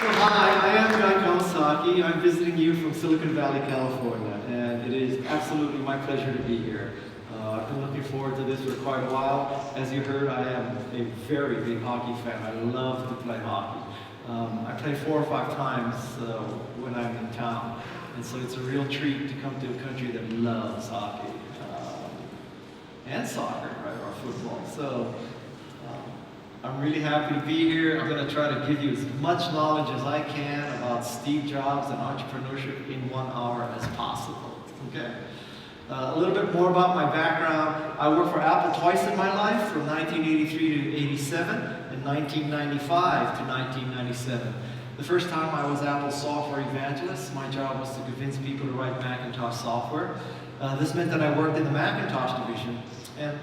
So hi, I am Guya Kawasaki. I'm visiting you from Silicon Valley, California, and it is absolutely my pleasure to be here. I've been looking forward to this for quite a while. As you heard, I am a very big hockey fan. I love to play hockey. I play 4 or 5 times when I'm in town, and so it's a real treat to come to a country that loves hockey and soccer, right, or football. So I'm really happy to be here. I'm going to try to give you as much knowledge as I can about Steve Jobs and entrepreneurship in 1 hour as possible. Okay. A little bit more about my background. I worked for Apple twice in my life, from 1983 to 87, and 1995 to 1997. The first time I was Apple's software evangelist. My job was to convince people to write Macintosh software. This meant that I worked in the Macintosh division, and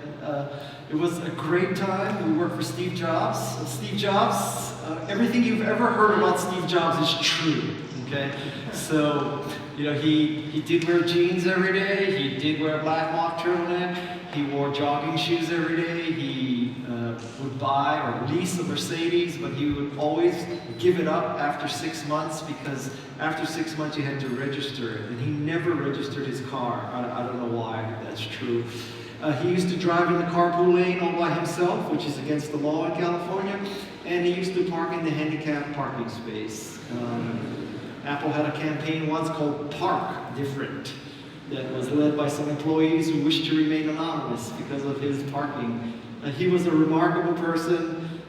it was a great time. We worked for Steve Jobs. Steve Jobs, everything you've ever heard about Steve Jobs is true. Okay, so he did wear jeans every day. He did wear a black mock turtleneck. He wore jogging shoes every day. He would buy or lease a Mercedes, but he would always give it up after 6 months, because after 6 months you had to register it, and he never registered his car. I don't know why that's true. He used to drive in the carpool lane all by himself, which is against the law in California, and he used to park in the handicapped parking space. Apple had a campaign once called Park Different, that was led by some employees who wished to remain anonymous because of his parking. He was a remarkable person,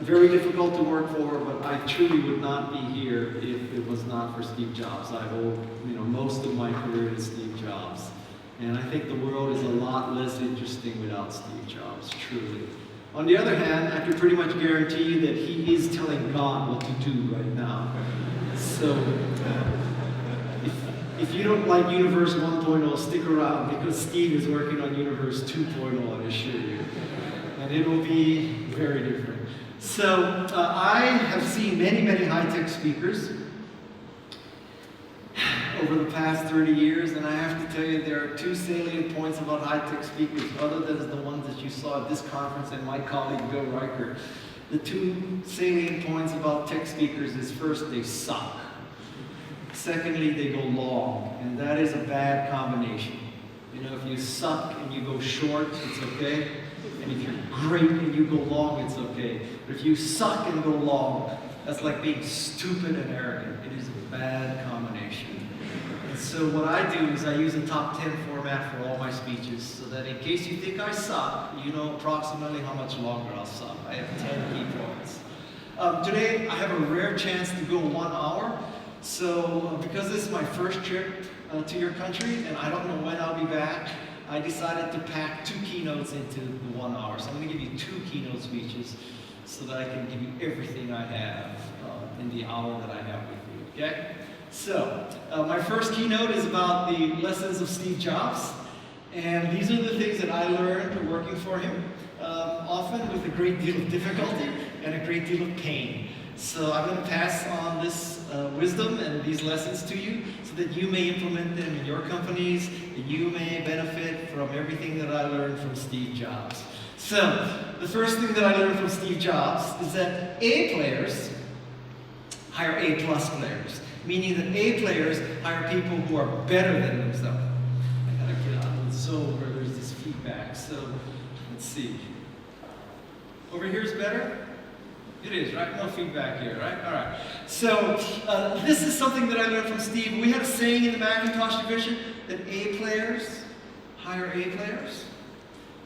very difficult to work for, but I truly would not be here if it was not for Steve Jobs. I owe most of my career to Steve Jobs. And I think the world is a lot less interesting without Steve Jobs, truly. On the other hand, I can pretty much guarantee you that he is telling God what to do right now. So, if you don't like Universe 1.0, stick around, because Steve is working on Universe 2.0, I assure you. And it will be very different. So, I have seen many, many high-tech speakers over the past 30 years, and I have to tell you there are 2 salient points about high-tech speakers, other than the ones that you saw at this conference and my colleague Bill Riker. The 2 salient points about tech speakers is, first, they suck. Secondly, they go long, and that is a bad combination. If you suck and you go short, it's okay. And if you're great and you go long, it's okay. But if you suck and go long, that's like being stupid and arrogant. It is a bad combination. And so what I do is I use a top 10 format for all my speeches, so that in case you think I suck, you know approximately how much longer I'll suck. I have 10 key points. Today, I have a rare chance to go 1 hour. So because this is my first trip to your country, and I don't know when I'll be back, I decided to pack 2 keynotes into the 1 hour. So I'm going to give you 2 keynote speeches so that I can give you everything I have in the hour that I have with you, okay? So, my first keynote is about the lessons of Steve Jobs. And these are the things that I learned working for him, often with a great deal of difficulty and a great deal of pain. So I'm going to pass on this wisdom and these lessons to you so that you may implement them in your companies, and you may benefit from everything that I learned from Steve Jobs. So, the first thing that I learned from Steve Jobs is that A players hire A+ players, meaning that A players hire people who are better than themselves. I gotta get out of the zone where there's this feedback, so let's see. Over here is better? It is, right? No feedback here, right? All right. So, this is something that I learned from Steve. We had a saying in the Macintosh division that A players hire A players.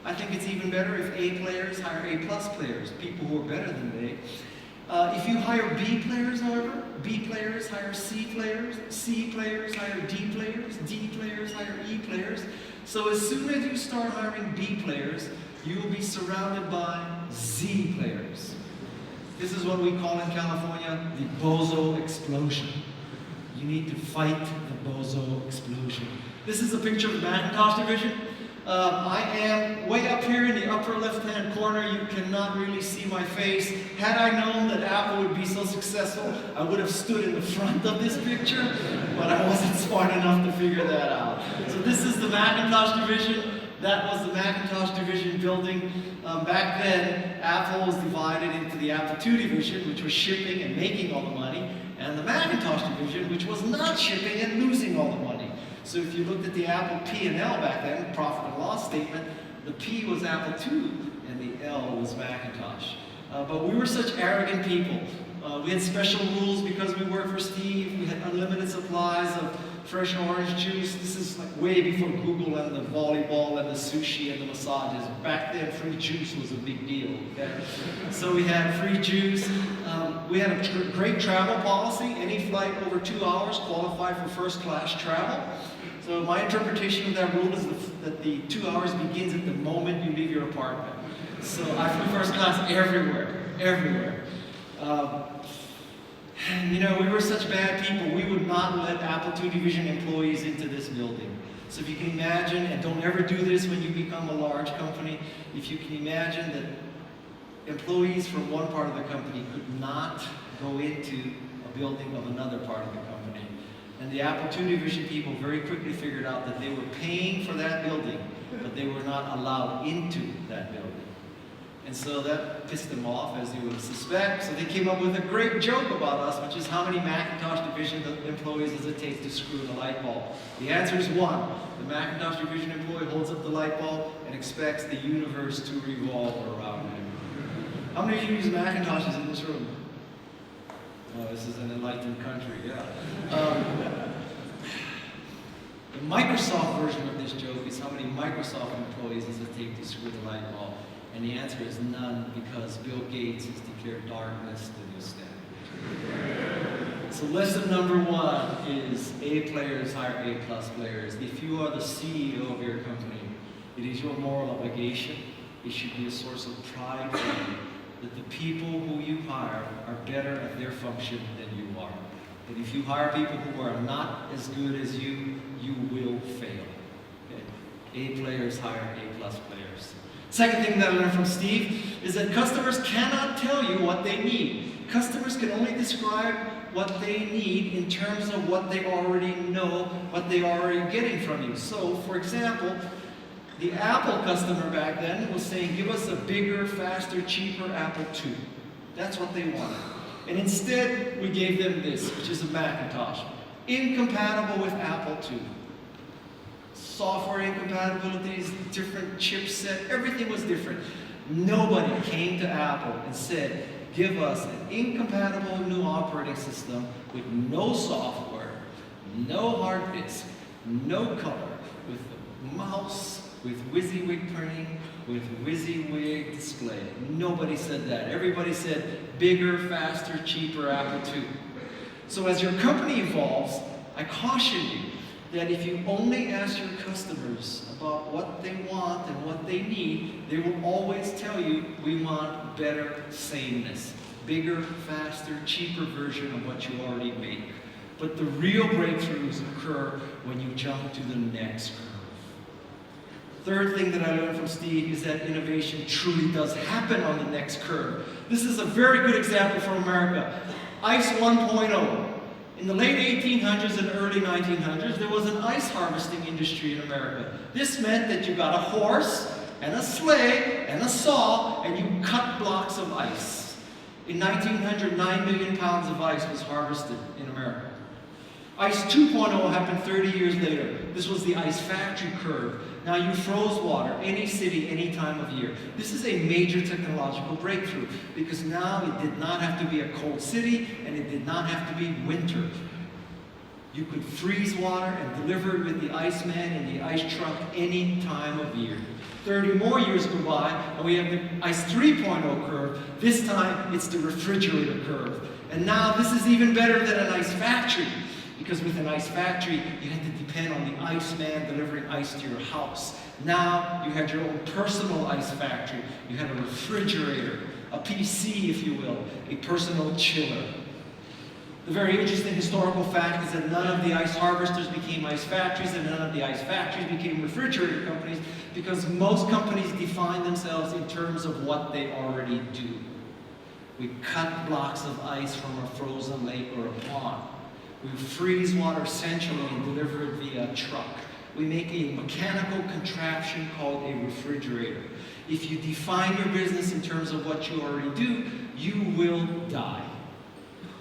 I think it's even better if A players hire A+ players, people who are better than they. If you hire B players, however, B players hire C players hire D players hire E players. So as soon as you start hiring B players, you will be surrounded by Z players. This is what we call in California the bozo explosion. You need to fight the bozo explosion. This is a picture of the Macintosh division. I am way up here in the upper left-hand corner. You cannot really see my face. Had I known that Apple would be so successful, I would have stood in the front of this picture, but I wasn't smart enough to figure that out. So this is the Macintosh division. That was the Macintosh division building. Back then, Apple was divided into the Apple II division, which was shipping and making all the money, and the Macintosh division, which was not shipping and losing all the money. So if you looked at the Apple P&L back then, profit and loss statement, the P was Apple II and the L was Macintosh. But we were such arrogant people. We had special rules because we worked for Steve. We had unlimited supplies of fresh orange juice. This is like way before Google and the volleyball and the sushi and the massages. Back then, free juice was a big deal. Okay? So we had free juice. We had a great travel policy. Any flight over 2 hours qualified for first class travel. So my interpretation of that rule is that the 2 hours begins at the moment you leave your apartment. So I flew first class everywhere. You know, we were such bad people, we would not let Apple II division employees into this building. So if you can imagine, and don't ever do this when you become a large company, if you can imagine that employees from one part of the company could not go into a building of another part of the company. And the Apple II division people very quickly figured out that they were paying for that building, but they were not allowed into that building. And so that pissed them off, as you would suspect. So they came up with a great joke about us, which is how many Macintosh division employees does it take to screw in a light bulb? The answer is one. The Macintosh division employee holds up the light bulb and expects the universe to revolve around him. How many of you use Macintoshes in this room? Oh, this is an enlightened country, yeah. The Microsoft version of this joke is how many Microsoft employees does it take to screw the light bulb? And the answer is none, because Bill Gates has declared darkness the new standard. So lesson number one is A players hire A+ players. If you are the CEO of your company, it is your moral obligation, it should be a source of pride for you, that the people who you hire are better at their function than you are. But if you hire people who are not as good as you, you will fail. Okay? A players hire A+ players. Second thing that I learned from Steve is that customers cannot tell you what they need. Customers can only describe what they need in terms of what they already know, what they are already getting from you. So, for example, the Apple customer back then was saying, give us a bigger, faster, cheaper Apple II. That's what they wanted. And instead, we gave them this, which is a Macintosh, incompatible with Apple II. Software incompatibilities, different chipset, everything was different. Nobody came to Apple and said, give us an incompatible new operating system with no software, no hard disk, no color, with a mouse, with WYSIWYG printing, with WYSIWYG display. Nobody said that. Everybody said bigger, faster, cheaper Apple II. So as your company evolves, I caution you that if you only ask your customers about what they want and what they need, they will always tell you, we want better sameness. Bigger, faster, cheaper version of what you already make. But the real breakthroughs occur when you jump to the next curve. Third thing that I learned from Steve is that innovation truly does happen on the next curve. This is a very good example from America. ICE 1.0. In the late 1800s and early 1900s, there was an ice harvesting industry in America. This meant that you got a horse and a sleigh and a saw and you cut blocks of ice. In 1900, 9 million pounds of ice was harvested in America. ICE 2.0 happened 30 years later. This was the ice factory curve. Now you froze water, any city, any time of year. This is a major technological breakthrough because now it did not have to be a cold city and it did not have to be winter. You could freeze water and deliver it with the Iceman and the ice truck any time of year. 30 more years go by and we have the ICE 3.0 curve. This time it's the refrigerator curve. And now this is even better than an ice factory. Because with an ice factory, you had to depend on the Iceman delivering ice to your house. Now, you had your own personal ice factory. You had a refrigerator, a PC, if you will, a personal chiller. The very interesting historical fact is that none of the ice harvesters became ice factories and none of the ice factories became refrigerator companies because most companies define themselves in terms of what they already do. We cut blocks of ice from a frozen lake or a pond. We freeze water centrally and deliver it via truck. We make a mechanical contraption called a refrigerator. If you define your business in terms of what you already do, you will die.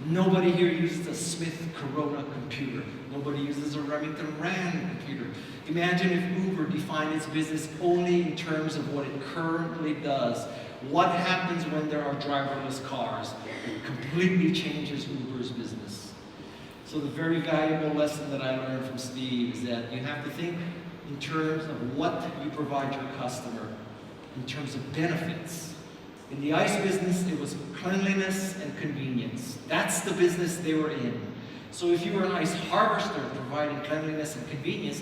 Nobody here uses a Smith Corona computer. Nobody uses a Remington Rand computer. Imagine if Uber defined its business only in terms of what it currently does. What happens when there are driverless cars? It completely changes Uber's business. So the very valuable lesson that I learned from Steve is that you have to think in terms of what you provide your customer, in terms of benefits. In the ice business, it was cleanliness and convenience. That's the business they were in. So if you were an ice harvester providing cleanliness and convenience,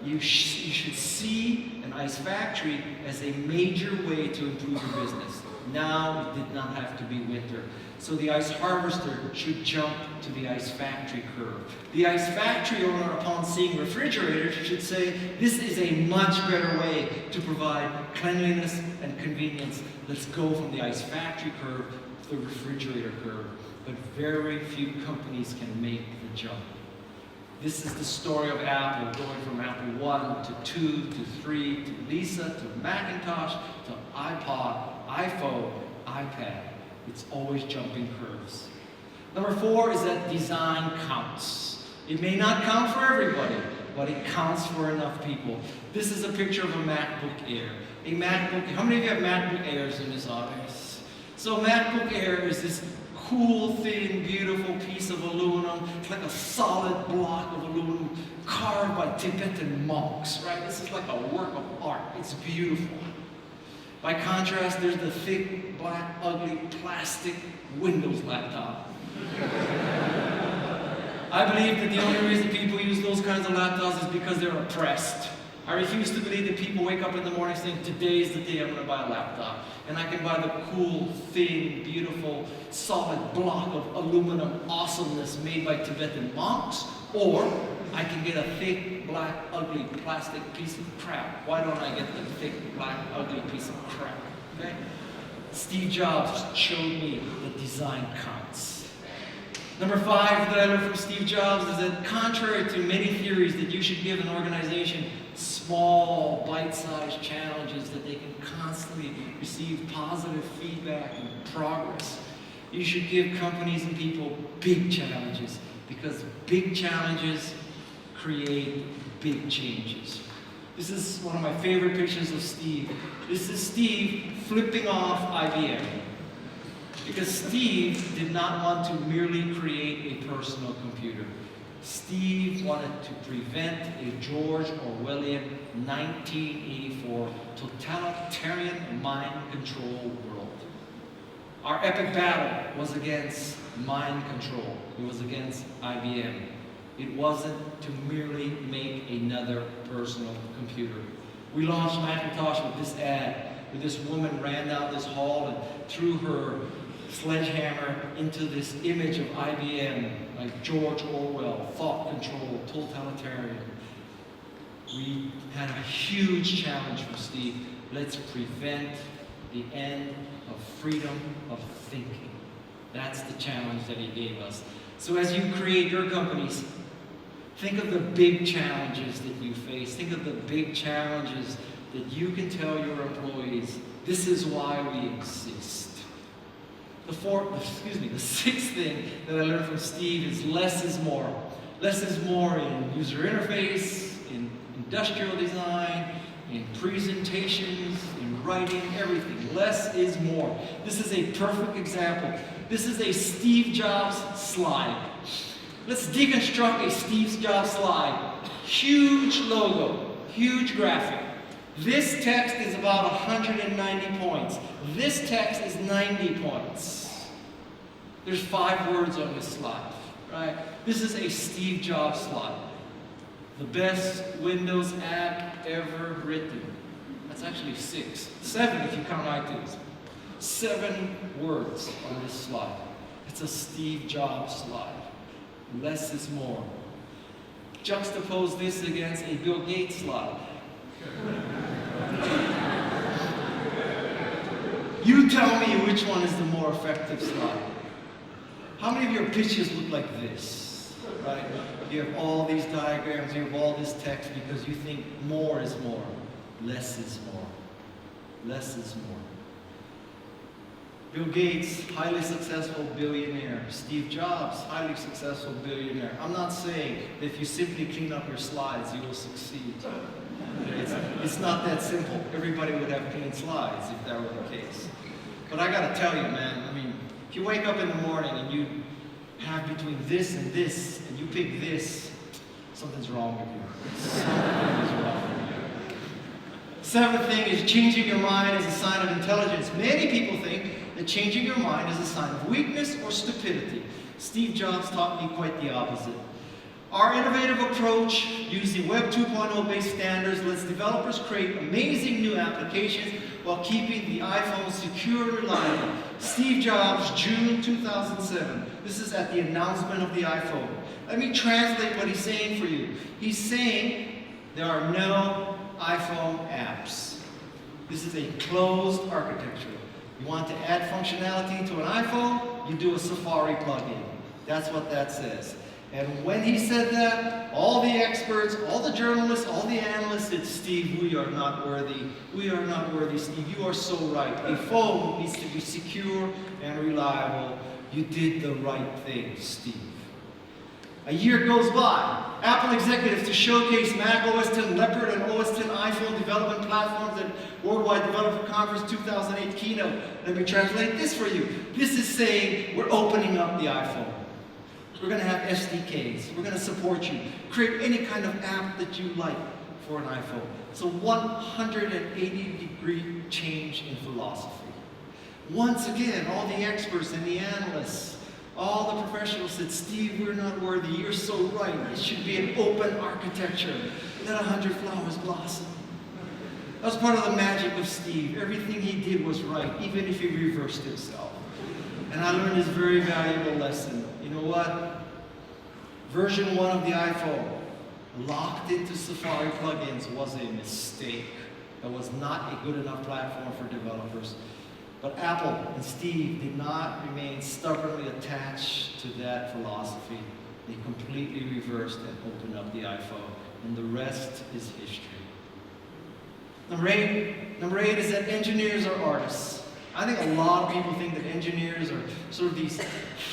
you should see an ice factory as a major way to improve your business. Now it did not have to be winter. So the ice harvester should jump to the ice factory curve. The ice factory owner, upon seeing refrigerators, should say, this is a much better way to provide cleanliness and convenience. Let's go from the ice factory curve to the refrigerator curve. But very few companies can make the jump. This is the story of Apple, going from Apple 1 to 2 to 3 to Lisa to Macintosh to iPod, iPhone, iPad. It's always jumping curves. Number 4 is that design counts. It may not count for everybody, but it counts for enough people. This is a picture of a MacBook Air. A MacBook, how many of you have MacBook Airs in this audience? So MacBook Air is this cool, thin, beautiful piece of aluminum. It's like a solid block of aluminum carved by Tibetan monks, right? This is like a work of art. It's beautiful. By contrast, there's the thick, black, ugly, plastic Windows laptop. I believe that the only reason people use those kinds of laptops is because they're oppressed. I refuse to believe that people wake up in the morning saying, today is the day I'm going to buy a laptop. And I can buy the cool, thin, beautiful, solid block of aluminum awesomeness made by Tibetan monks, or I can get a thick, black, ugly, plastic piece of crap. Why don't I get the thick, black, ugly piece of crap? Okay? Steve Jobs showed me that design counts. Number 5 that I learned from Steve Jobs is that contrary to many theories that you should give an organization small, bite-sized challenges that they can constantly receive positive feedback and progress, you should give companies and people big challenges, because big challenges create big changes. This is one of my favorite pictures of Steve. This is Steve flipping off IBM. Because Steve did not want to merely create a personal computer. Steve wanted to prevent a George Orwellian 1984 totalitarian mind control world. Our epic battle was against mind control. It was against IBM. It wasn't to merely make another personal computer. We launched Macintosh with this ad, where this woman ran down this hall and threw her sledgehammer into this image of IBM, like George Orwell, thought control, totalitarian. We had a huge challenge from Steve. Let's prevent the end of freedom of thinking. That's the challenge that he gave us. So as you create your companies, think of the big challenges that you face. Think of the big challenges that you can tell your employees, this is why we exist. The 6th thing that I learned from Steve is less is more. Less is more in user interface, in industrial design, in presentations, in writing, everything. Less is more. This is a perfect example. This is a Steve Jobs slide. Let's deconstruct a Steve Jobs slide. Huge logo, huge graphic. This text is about 190 points. This text is 90 points. There's 5 words on this slide, right? This is a Steve Jobs slide. The best Windows app ever written. That's actually 6. 7 if you count iTunes. 7 words on this slide. It's a Steve Jobs slide. Less is more. Juxtapose this against a Bill Gates slide. You tell me which one is the more effective slide. How many of your pitches look like this? right? You have all these diagrams, you have all this text because you think more is more, less is more, less is more. Bill Gates, highly successful billionaire. Steve Jobs, highly successful billionaire. I'm not saying that if you simply clean up your slides, you will succeed. It's not that simple. Everybody would have clean slides if that were the case. But I gotta tell you, man, I mean, if you wake up in the morning and you have between this, and you pick this, something's wrong with you. Something is wrong with you. Seventh thing is changing your mind is a sign of intelligence. Many people think that changing your mind is a sign of weakness or stupidity. Steve Jobs taught me quite the opposite. Our innovative approach using Web 2.0 based standards lets developers create amazing new applications while keeping the iPhone secure and reliable. Steve Jobs, June 2007. This is at the announcement of the iPhone. Let me translate what he's saying for you. He's saying there are no iPhone apps. This is a closed architecture. You want to add functionality to an iPhone, you do a Safari plugin. That's what that says. And when he said that, all the experts, all the journalists, all the analysts said, Steve, we are not worthy. We are not worthy, Steve. You are so right. A phone needs to be secure and reliable. You did the right thing, Steve. A year goes by. Apple executives to showcase Mac OS X Leopard and OS X iPhone development platforms at Worldwide Developer Conference 2008 keynote. Let me translate this for you. This is saying we're opening up the iPhone. We're going to have SDKs. We're going to support you. Create any kind of app that you like for an iPhone. It's a 180-degree change in philosophy. Once again, all the experts and the analysts, all the professionals said, Steve, we're not worthy. You're so right. It should be an open architecture. Let 100 flowers blossom. That was part of the magic of Steve. Everything he did was right, even if he reversed himself. And I learned this very valuable lesson. You know what? Version 1 of the iPhone, locked into Safari plugins, was a mistake. That was not a good enough platform for developers. But Apple and Steve did not remain stubbornly attached to that philosophy. They completely reversed and opened up the iPhone. And the rest is history. Number eight is that engineers are artists. I think a lot of people think that engineers are sort of these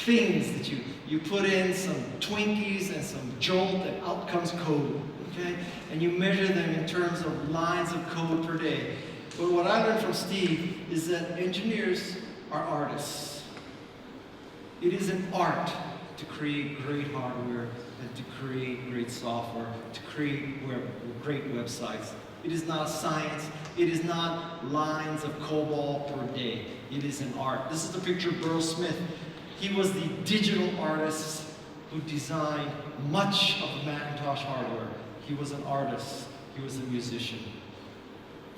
things that you put in some Twinkies and some jolt and out comes code, okay? And you measure them in terms of lines of code per day. But what I learned from Steve is that engineers are artists. It is an art to create great hardware and to create great software, to create great websites. It is not a science. It is not lines of COBOL per day. It is an art. This is the picture of Burl Smith. He was the digital artist who designed much of the Macintosh hardware. He was an artist. He was a musician.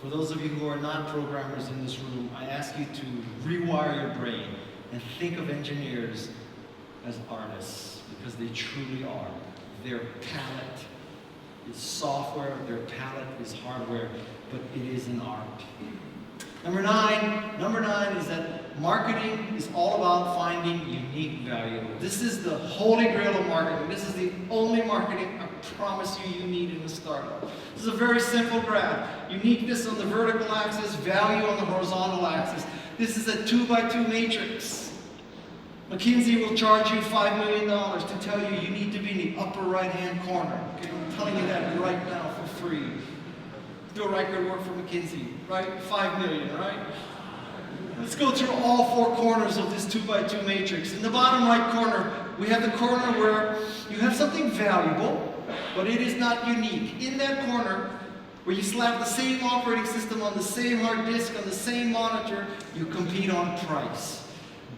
For those of you who are not programmers in this room, I ask you to rewire your brain and think of engineers as artists, because they truly are. Their palette is software, their palette is hardware, but it is an art. Number nine is that marketing is all about finding unique value. This is the holy grail of marketing. This is the only marketing I promise you need in a startup. This is a very simple graph. Uniqueness on the vertical axis, value on the horizontal axis. This is a 2x2 matrix. McKinsey will charge you $5 million to tell you you need to be in the upper right-hand corner. Okay? I'm telling you that right now for free. Bill Reichert worked for McKinsey, right? $5 million, right? Let's go through all four corners of this 2x2 matrix. In the bottom right corner, we have the corner where you have something valuable, but it is not unique. In that corner, where you slap the same operating system on the same hard disk, on the same monitor, you compete on price.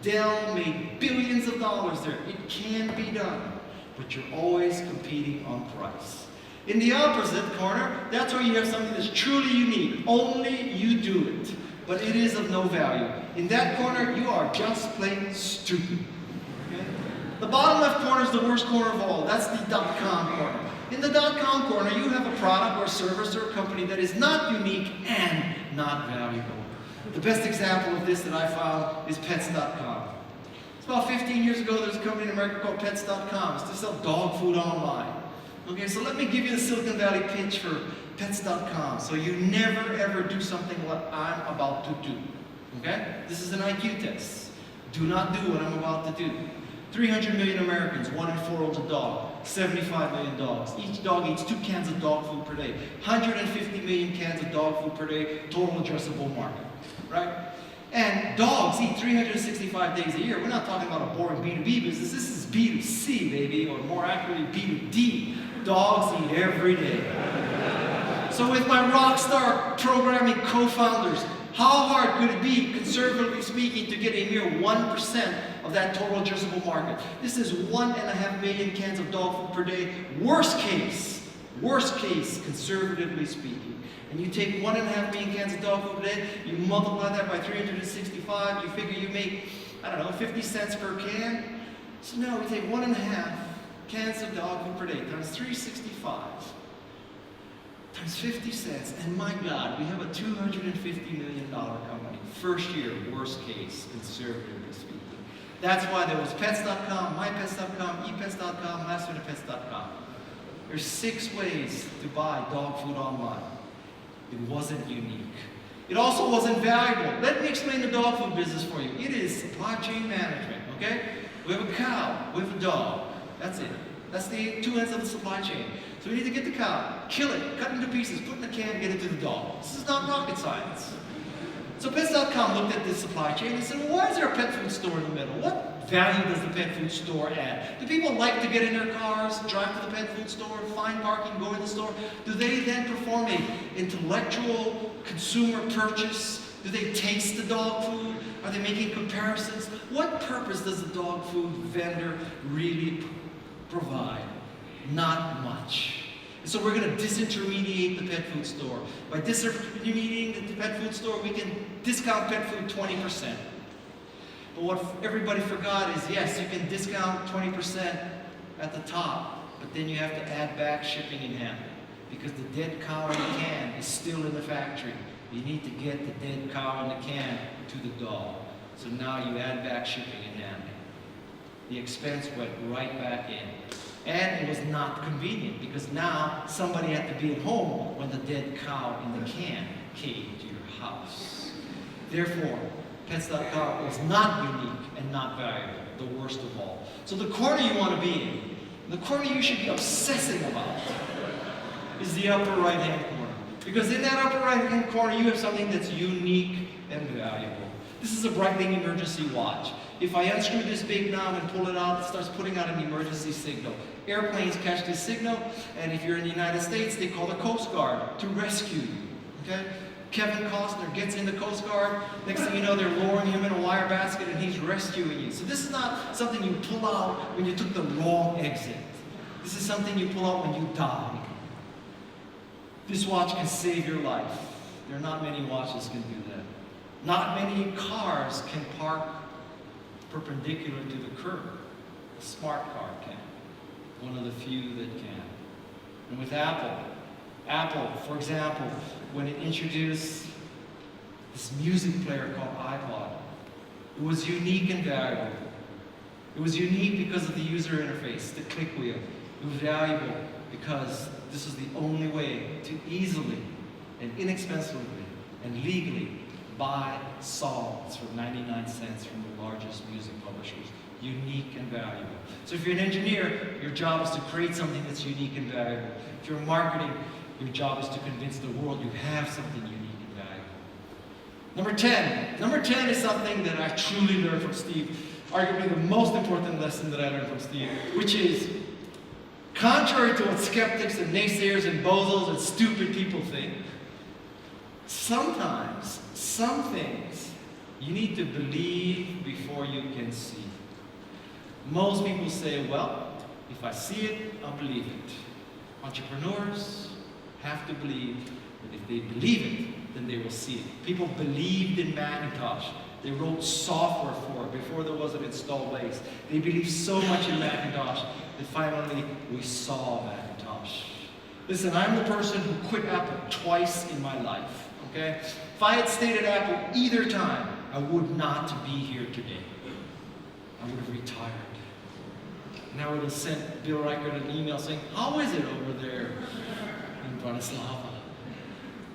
Dell made billions of dollars there. It can be done, but you're always competing on price. In the opposite corner, that's where you have something that's truly unique. Only you do it, but it is of no value. In that corner, you are just plain stupid. Okay? The bottom left corner is the worst corner of all. That's the .com corner. In the .com corner, you have a product or a service or a company that is not unique and not valuable. The best example of this that I found is Pets.com. It's About 15 years ago, there's a company in America called Pets.com. It's to sell dog food online. Okay, so let me give you the Silicon Valley pitch for Pets.com, so you never ever do something what I'm about to do. Okay? This is an IQ test. Do not do what I'm about to do. 300 million Americans, 1 in 4 owns a dog. 75 million dogs. Each dog eats 2 cans of dog food per day. 150 million cans of dog food per day, total addressable market. Right? And dogs eat 365 days a year. We're not talking about a boring B2B business. This is B2C, baby, or more accurately, B2D. Dogs eat every day. So with my rockstar programming co-founders, how hard could it be, conservatively speaking, to get a mere 1% of that total addressable market? This is 1.5 million cans of dog food per day. Worst case, conservatively speaking. And you take 1.5 million cans of dog food per day, you multiply that by 365, you figure you make, I don't know, 50 cents per can. So now we take 1.5 cans of dog food per day times 365 times 50 cents, and my God, we have a $250 million company. First year, worst case, conservatively speaking. That's why there was Pets.com, MyPets.com, ePets.com, LastMinutePets.com. There's 6 ways to buy dog food online. It wasn't unique. It also wasn't valuable. Let me explain the dog food business for you. It is supply chain management, okay? We have a cow, we have a dog. That's it. That's the 2 ends of the supply chain. So we need to get the cow, kill it, cut it into pieces, put it in a can, get it to the dog. This is not rocket science. So Pets.com looked at this supply chain and said, well, why is there a pet food store in the middle? What value does the pet food store add? Do people like to get in their cars, drive to the pet food store, find parking, go in the store? Do they then perform an intellectual consumer purchase? Do they taste the dog food? Are they making comparisons? What purpose does the dog food vendor really provide? Not much. And so we're going to disintermediate the pet food store. By disintermediating the pet food store, we can discount pet food 20%. But what everybody forgot is, yes, you can discount 20% at the top, but then you have to add back shipping and handling, because the dead cow in the can is still in the factory. You need to get the dead cow in the can to the dog. So now you add back shipping and handling. The expense went right back in. And it was not convenient, because now somebody had to be at home when the dead cow in the can came to your house. Therefore, Pets.com was not unique and not valuable, the worst of all. So the corner you want to be in, the corner you should be obsessing about, is the upper right-hand corner. Because in that upper right-hand corner, you have something that's unique and valuable. This is a Breitling emergency watch. If I unscrew this big knob and pull it out, it starts putting out an emergency signal. Airplanes catch this signal, and if you're in the United States, they call the Coast Guard to rescue you. Okay? Kevin Costner gets in the Coast Guard. Next thing you know, they're lowering him in a wire basket, and he's rescuing you. So this is not something you pull out when you took the wrong exit. This is something you pull out when you die. This watch can save your life. There are not many watches can do that. Not many cars can park perpendicular to the curb. A smart car can. One of the few that can. And with Apple, for example, when it introduced this music player called iPod, it was unique and valuable. It was unique because of the user interface, the click wheel. It was valuable because this is the only way to easily and inexpensively and legally buy songs for 99 cents from the largest music publishers. Unique and valuable. So if you're an engineer, your job is to create something that's unique and valuable. If you're in marketing, your job is to convince the world you have something unique and valuable. Number 10. Number 10 is something that I truly learned from Steve. Arguably the most important lesson that I learned from Steve, which is, contrary to what skeptics and naysayers and bozos and stupid people think, sometimes, some things, you need to believe before you can see. Most people say, well, if I see it, I'll believe it. Entrepreneurs have to believe that if they believe it, then they will see it. People believed in Macintosh. They wrote software for it before there was an install base. They believed so much in Macintosh that finally we saw Macintosh. Listen, I'm the person who quit Apple twice in my life, okay? If I had stayed at Apple either time, I would not be here today. I would have retired. And I would have sent Bill Reichert an email saying, how is it over there in Bratislava?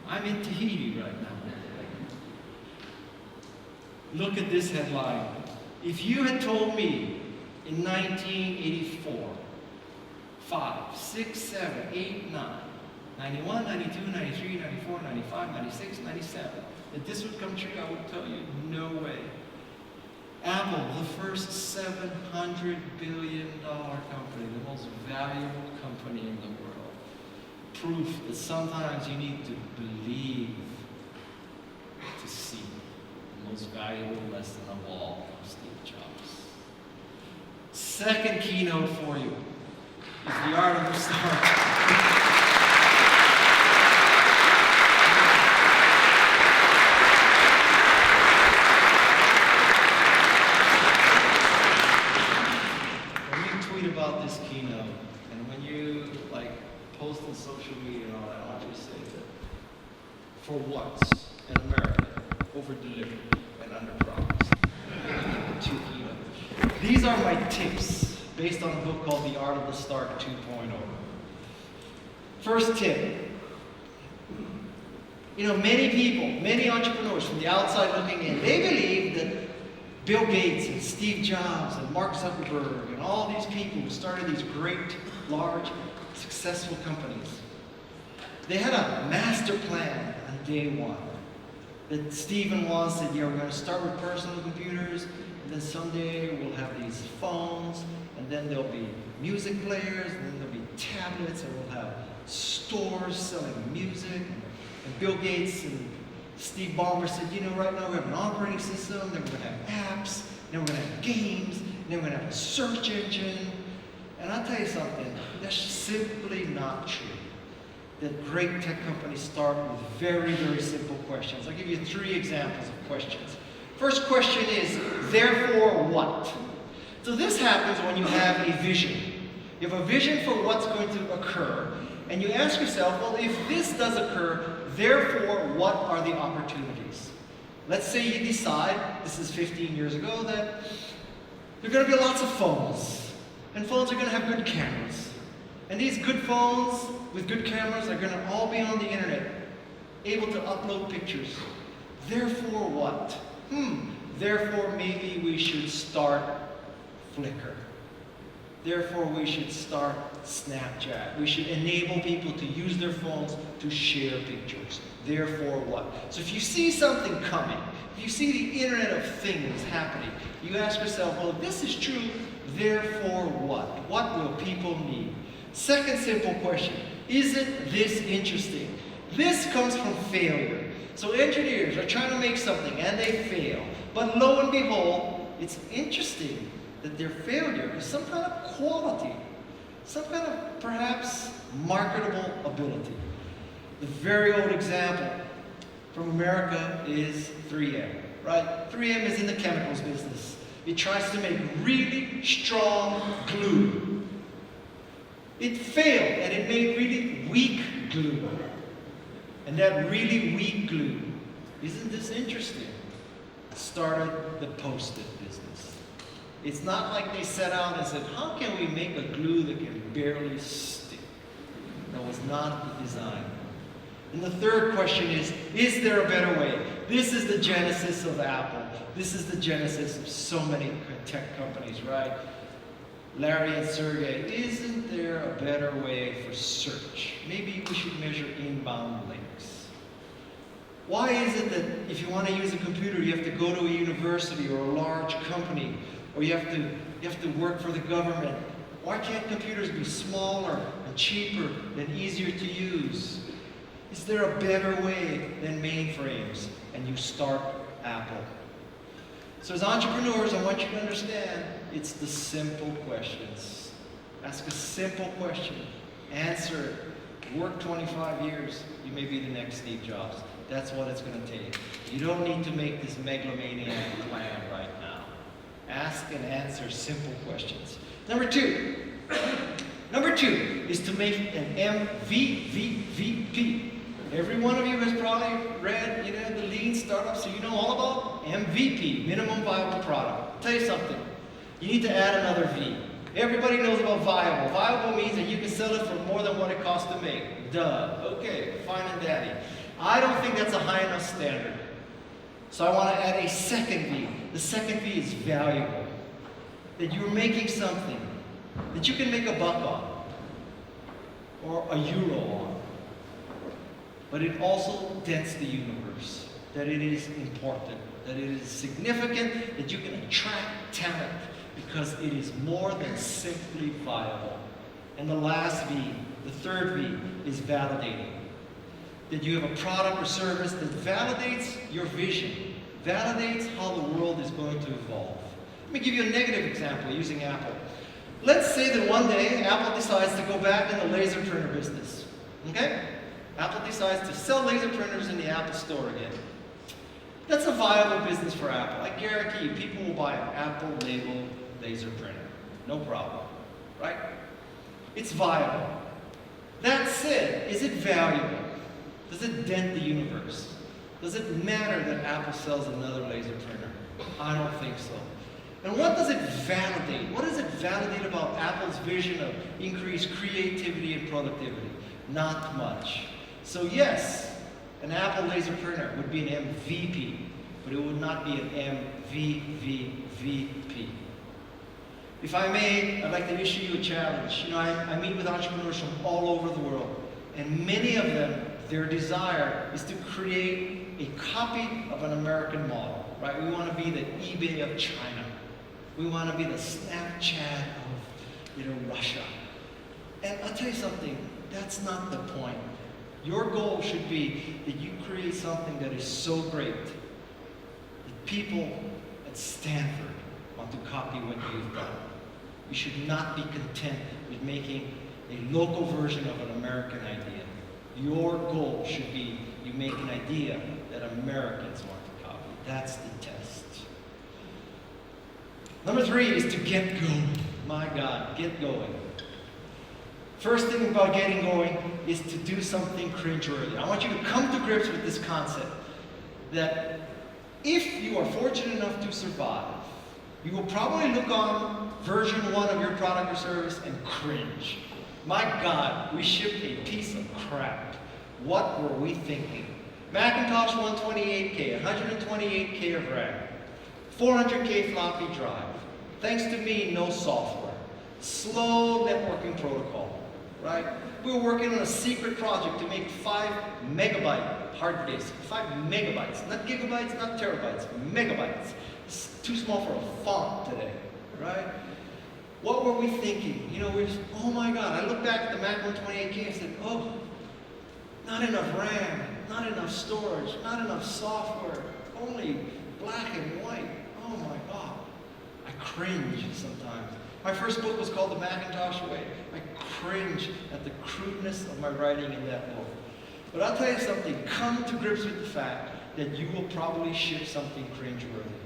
I'm in Tahiti right now. Look at this headline. If you had told me in 1984, 5, 6, 7, 8, 9, 91, 92, 93, 94, 95, 96, 97, that this would come true, I would tell you, no way. Apple, the first $700 billion company, the most valuable company in the world. Proof that sometimes you need to believe to see. The most valuable lesson of all from Steve Jobs. Second keynote for you is the art of the start. About this keynote, and when you post on social media and all that, I want you to say that for once in America, over-deliver and under-promise. Two keynotes. These are my tips based on a book called The Art of the Start 2.0. First tip. Many people, many entrepreneurs from the outside looking in, they believe that Bill Gates and Steve Jobs and Mark Zuckerberg and all these people who started these great, large, successful companies, they had a master plan on day one. That Steve and Juan said, we're going to start with personal computers, and then someday we'll have these phones, and then there'll be music players, and then there'll be tablets, and we'll have stores selling music. And Bill Gates and Steve Ballmer said, right now we have an operating system, then we're going to have apps, then we're going to have games, then we're going to have a search engine. And I'll tell you something, that's simply not true. That great tech companies start with very, very simple questions. I'll give you 3 examples of questions. First question is, therefore what? So this happens when you have a vision. You have a vision for what's going to occur, and you ask yourself, well, if this does occur, therefore, what are the opportunities? Let's say you decide, this is 15 years ago, that there are going to be lots of phones. And phones are going to have good cameras. And these good phones with good cameras are going to all be on the internet, able to upload pictures. Therefore what? Therefore maybe we should start Flickr. Therefore we should start Snapchat. We should enable people to use their phones to share pictures. Therefore what? So if you see something coming, if you see the Internet of Things happening, you ask yourself, well, if this is true, therefore what? What will people need? Second simple question, isn't this interesting? This comes from failure. So engineers are trying to make something and they fail. But lo and behold, it's interesting that their failure is some kind of quality, some kind of perhaps marketable ability. The very old example from America is 3M, right? 3M is in the chemicals business. It tries to make really strong glue. It failed and it made really weak glue. And that really weak glue, isn't this interesting? Started the Post-it business. It's not like they set out and said, how can we make a glue that can barely stick? That was not the design. And the third question is there a better way? This is the genesis of Apple. This is the genesis of so many tech companies, right? Larry and Sergey, isn't there a better way for search? Maybe we should measure inbound links. Why is it that if you want to use a computer, you have to go to a university or a large company, or you have to work for the government? Why can't computers be smaller and cheaper and easier to use? Is there a better way than mainframes? And you start Apple. So as entrepreneurs, I want you to understand, it's the simple questions. Ask a simple question, answer it. Work 25 years, you may be the next Steve Jobs. That's what it's going to take. You don't need to make this megalomaniac plan right now. Ask and answer simple questions. Number two is to make an MVP. Every one of you has probably read, the Lean Startup, so you know all about MVP, minimum viable product. I'll tell you something. You need to add another V. Everybody knows about viable. Viable means that you can sell it for more than what it costs to make. Duh. Okay, fine and dandy. I don't think that's a high enough standard. So I want to add a second V. The second V is valuable. That you're making something that you can make a buck on, or a euro on. But it also dents the universe. That it is important, that it is significant, that you can attract talent because it is more than simply viable. And the last V, the third V, is validating. That you have a product or service that validates your vision, validates how the world is going to evolve. Let me give you a negative example using Apple. Let's say that one day Apple decides to go back in the laser printer business. Okay? Apple decides to sell laser printers in the Apple Store again. That's a viable business for Apple. I guarantee you, people will buy an Apple labeled laser printer. No problem, right? It's viable. That said, is it valuable? Does it dent the universe? Does it matter that Apple sells another laser printer? I don't think so. And what does it validate? What does it validate about Apple's vision of increased creativity and productivity? Not much. So yes, an Apple laser printer would be an MVP, but it would not be an MVVVP. If I may, I'd like to issue you a challenge. You know, I meet with entrepreneurs from all over the world, and many of them, their desire is to create a copy of an American model, right? We want to be the eBay of China. We want to be the Snapchat of, Russia. And I'll tell you something, that's not the point. Your goal should be that you create something that is so great that people at Stanford want to copy what you've done. You should not be content with making a local version of an American idea. Your goal should be you make an idea that Americans want to copy. That's the test. Number 3 is to get going. My God, get going. First thing about getting going is to do something cringeworthy. I want you to come to grips with this concept that if you are fortunate enough to survive, you will probably look on version 1 of your product or service and cringe. My God, we shipped a piece of crap. What were we thinking? Macintosh 128K, 128K of RAM, 400K floppy drive. Thanks to me, no software. Slow networking protocol. Right? We were working on a secret project to make 5 megabyte hard disk. 5 megabytes, not gigabytes, not terabytes, megabytes. It's too small for a font today, right? What were we thinking? We just, oh my God. I look back at the Mac 128K and said, oh, not enough RAM, not enough storage, not enough software, only black and white. Oh my God. I cringe sometimes. My first book was called The Macintosh Way. I cringe at the crudeness of my writing in that book. But I'll tell you something, come to grips with the fact that you will probably ship something cringeworthy.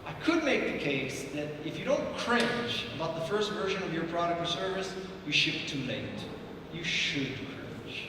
I could make the case that if you don't cringe about the first version of your product or service, you ship too late. You should cringe.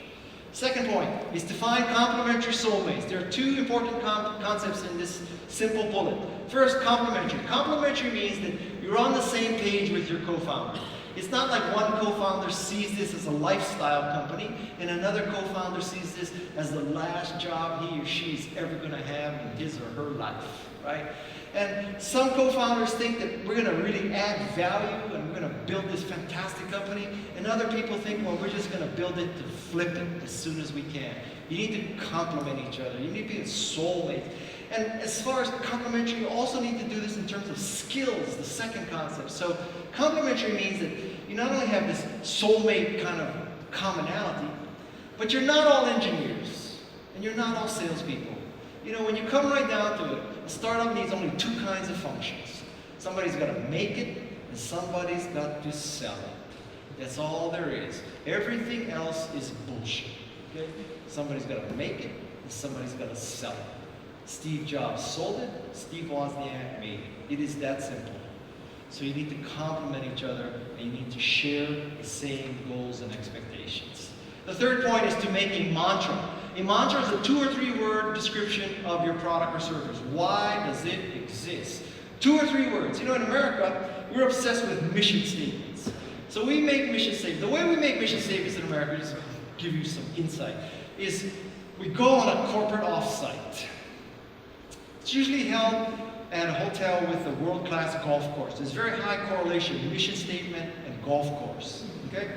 Second point is to find complementary soulmates. There are 2 important concepts in this simple bullet. First, complementary. Complementary means that you're on the same page with your co-founder. It's not like one co-founder sees this as a lifestyle company and another co-founder sees this as the last job he or she is ever going to have in his or her life, right? And some co-founders think that we're going to really add value and we're going to build this fantastic company, and other people think, well, we're just going to build it to flip it as soon as we can. You need to complement each other. You need to be a soulmate. And as far as complementary, you also need to do this in terms of skills, the second concept. So complementary means that you not only have this soulmate kind of commonality, but you're not all engineers, and you're not all salespeople. When you come right down to it, a startup needs only 2 kinds of functions. Somebody's got to make it, and somebody's got to sell it. That's all there is. Everything else is bullshit. Okay? Somebody's got to make it, and somebody's got to sell it. Steve Jobs sold it, Steve Wozniak made it. It is that simple. So you need to complement each other, and you need to share the same goals and expectations. The third point is to make a mantra. A mantra is a 2 or 3 word description of your product or service. Why does it exist? 2 or 3 words. In America, we're obsessed with mission statements. So we make mission statements. The way we make mission statements in America, just to give you some insight, is we go on a corporate offsite. It's usually held at a hotel with a world-class golf course. There's very high correlation, mission statement and golf course, okay?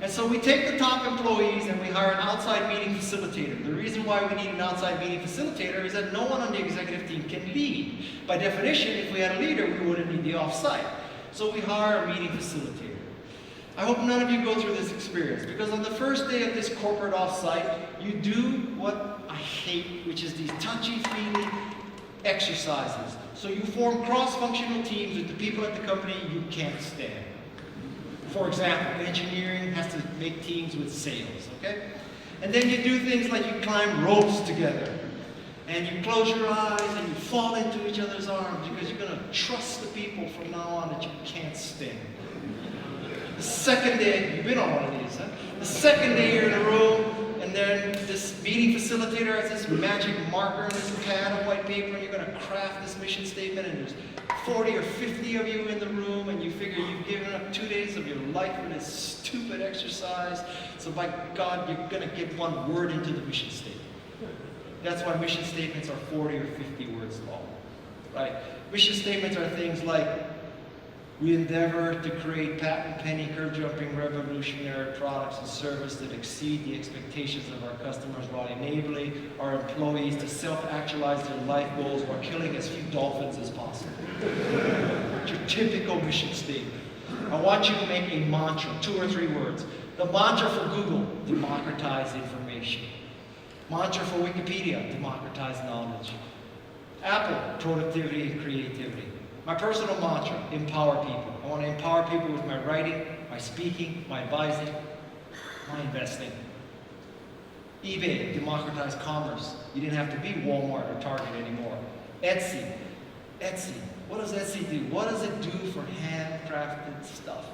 And so we take the top employees and we hire an outside meeting facilitator. The reason why we need an outside meeting facilitator is that no one on the executive team can lead. By definition, if we had a leader, we wouldn't need the offsite. So we hire a meeting facilitator. I hope none of you go through this experience, because on the first day of this corporate offsite, you do what I hate, which is these touchy-feely exercises. So you form cross-functional teams with the people at the company you can't stand. For example, engineering has to make teams with sales, okay? And then you do things like you climb ropes together, and you close your eyes and you fall into each other's arms because you're going to trust the people from now on that you can't stand. The second day, you've been on one of these, huh? The second day you're in a room, and then this meeting facilitator has this magic marker and this pad of white paper, and you're going to craft this mission statement, and there's 40 or 50 of you in the room, and you figure you've given up 2 days of your life for this stupid exercise, so by God, you're going to get one word into the mission statement. That's why mission statements are 40 or 50 words long, right? Mission statements are things like, we endeavor to create patent-pending, curve-jumping, revolutionary products and services that exceed the expectations of our customers while enabling our employees to self-actualize their life goals while killing as few dolphins as possible. It's your typical mission statement. I want you to make a mantra, 2 or 3 words. The mantra for Google, democratize information. Mantra for Wikipedia, democratize knowledge. Apple, productivity and creativity. My personal mantra, empower people. I want to empower people with my writing, my speaking, my advising, my investing. eBay, democratize commerce. You didn't have to be Walmart or Target anymore. Etsy. What does Etsy do? What does it do for handcrafted stuff?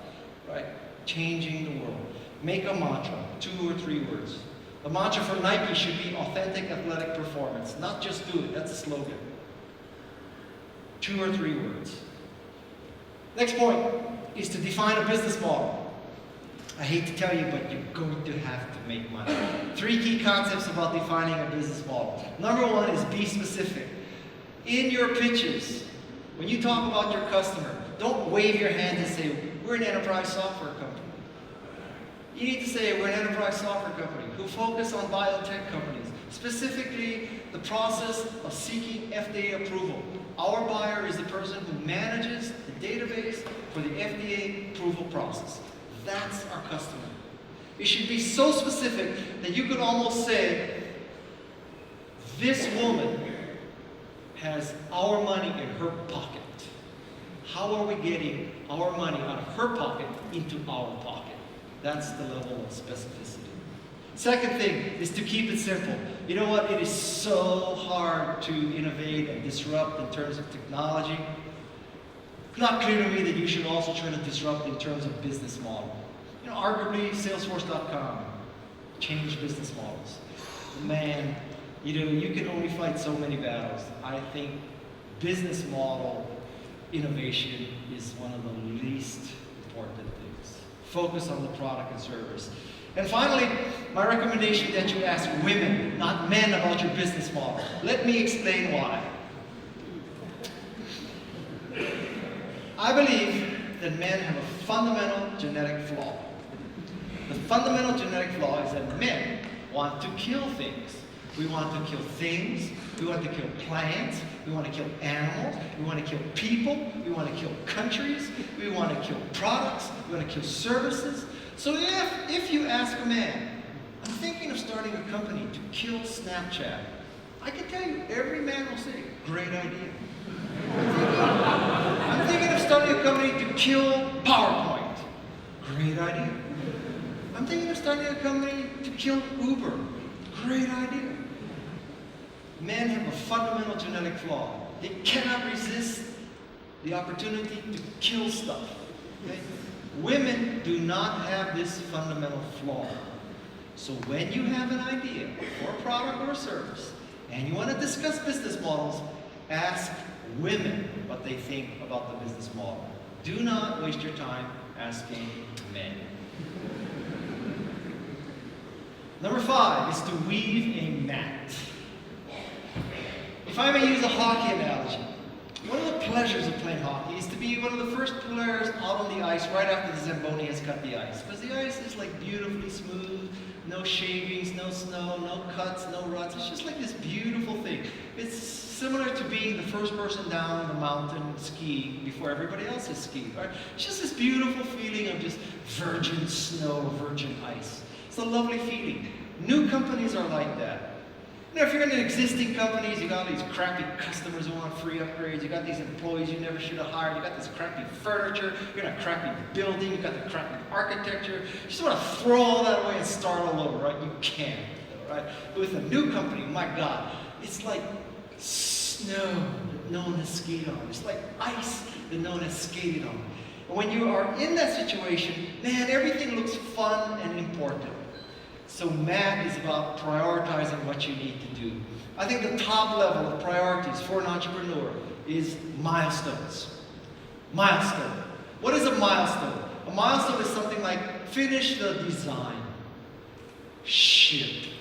Right? Changing the world. Make a mantra, 2 or 3 words. The mantra for Nike should be authentic athletic performance, not just do it. That's a slogan. 2 or 3 words. Next point is to define a business model. I hate to tell you, but you're going to have to make money. 3 key concepts about defining a business model. Number 1 is be specific. In your pitches, when you talk about your customer, don't wave your hand and say, we're an enterprise software company. You need to say, we're an enterprise software company who focus on biotech companies, specifically the process of seeking FDA approval. Our buyer is the person who manages the database for the FDA approval process. That's our customer. It should be so specific that you could almost say, this woman has our money in her pocket. How are we getting our money out of her pocket into our pocket? That's the level of specificity. Second thing is to keep it simple. You know what? It is so hard to innovate and disrupt in terms of technology. It's not clear to me that you should also try to disrupt in terms of business model. You know, arguably, Salesforce.com changed business models. Man, you can only fight so many battles. I think business model innovation is one of the least important things. Focus on the product and service. And finally, my recommendation that you ask women, not men, about your business model. Let me explain why. I believe that men have a fundamental genetic flaw. The fundamental genetic flaw is that men want to kill things. We want to kill things, we want to kill plants, we want to kill animals, we want to kill people, we want to kill countries, we want to kill products, we want to kill services. So if you ask a man, I'm thinking of starting a company to kill Snapchat, I can tell you, every man will say, great idea. I'm thinking of starting a company to kill PowerPoint. Great idea. I'm thinking of starting a company to kill Uber. Great idea. Men have a fundamental genetic flaw. They cannot resist the opportunity to kill stuff. Okay? Women do not have this fundamental flaw. So when you have an idea for a product or a service, and you want to discuss business models, ask women what they think about the business model. Do not waste your time asking men. Number 5 is to weave a mat. If I may use a hockey analogy, one of the pleasures of playing hockey is to be one of the first players out on the ice right after the Zamboni has cut the ice. Because the ice is like beautifully smooth, no shavings, no snow, no cuts, no ruts. It's just like this beautiful thing. It's similar to being the first person down the mountain skiing before everybody else is skiing. Right? It's just this beautiful feeling of just virgin snow, virgin ice. It's a lovely feeling. New companies are like that. You know, if you're in existing companies, you got these crappy customers who want free upgrades, you got these employees you never should have hired, you got this crappy furniture, you're in a crappy building, you got the crappy architecture. You just want to throw all that away and start all over, right? You can't, right? But with a new company, my God, it's like snow that no one has skied on. It's like ice that no one has skated on. And when you are in that situation, man, everything looks fun and important. So MAT is about prioritizing what you need to do. I think the top level of priorities for an entrepreneur is milestones. Milestone. What is a milestone? A milestone is something like finish the design, ship,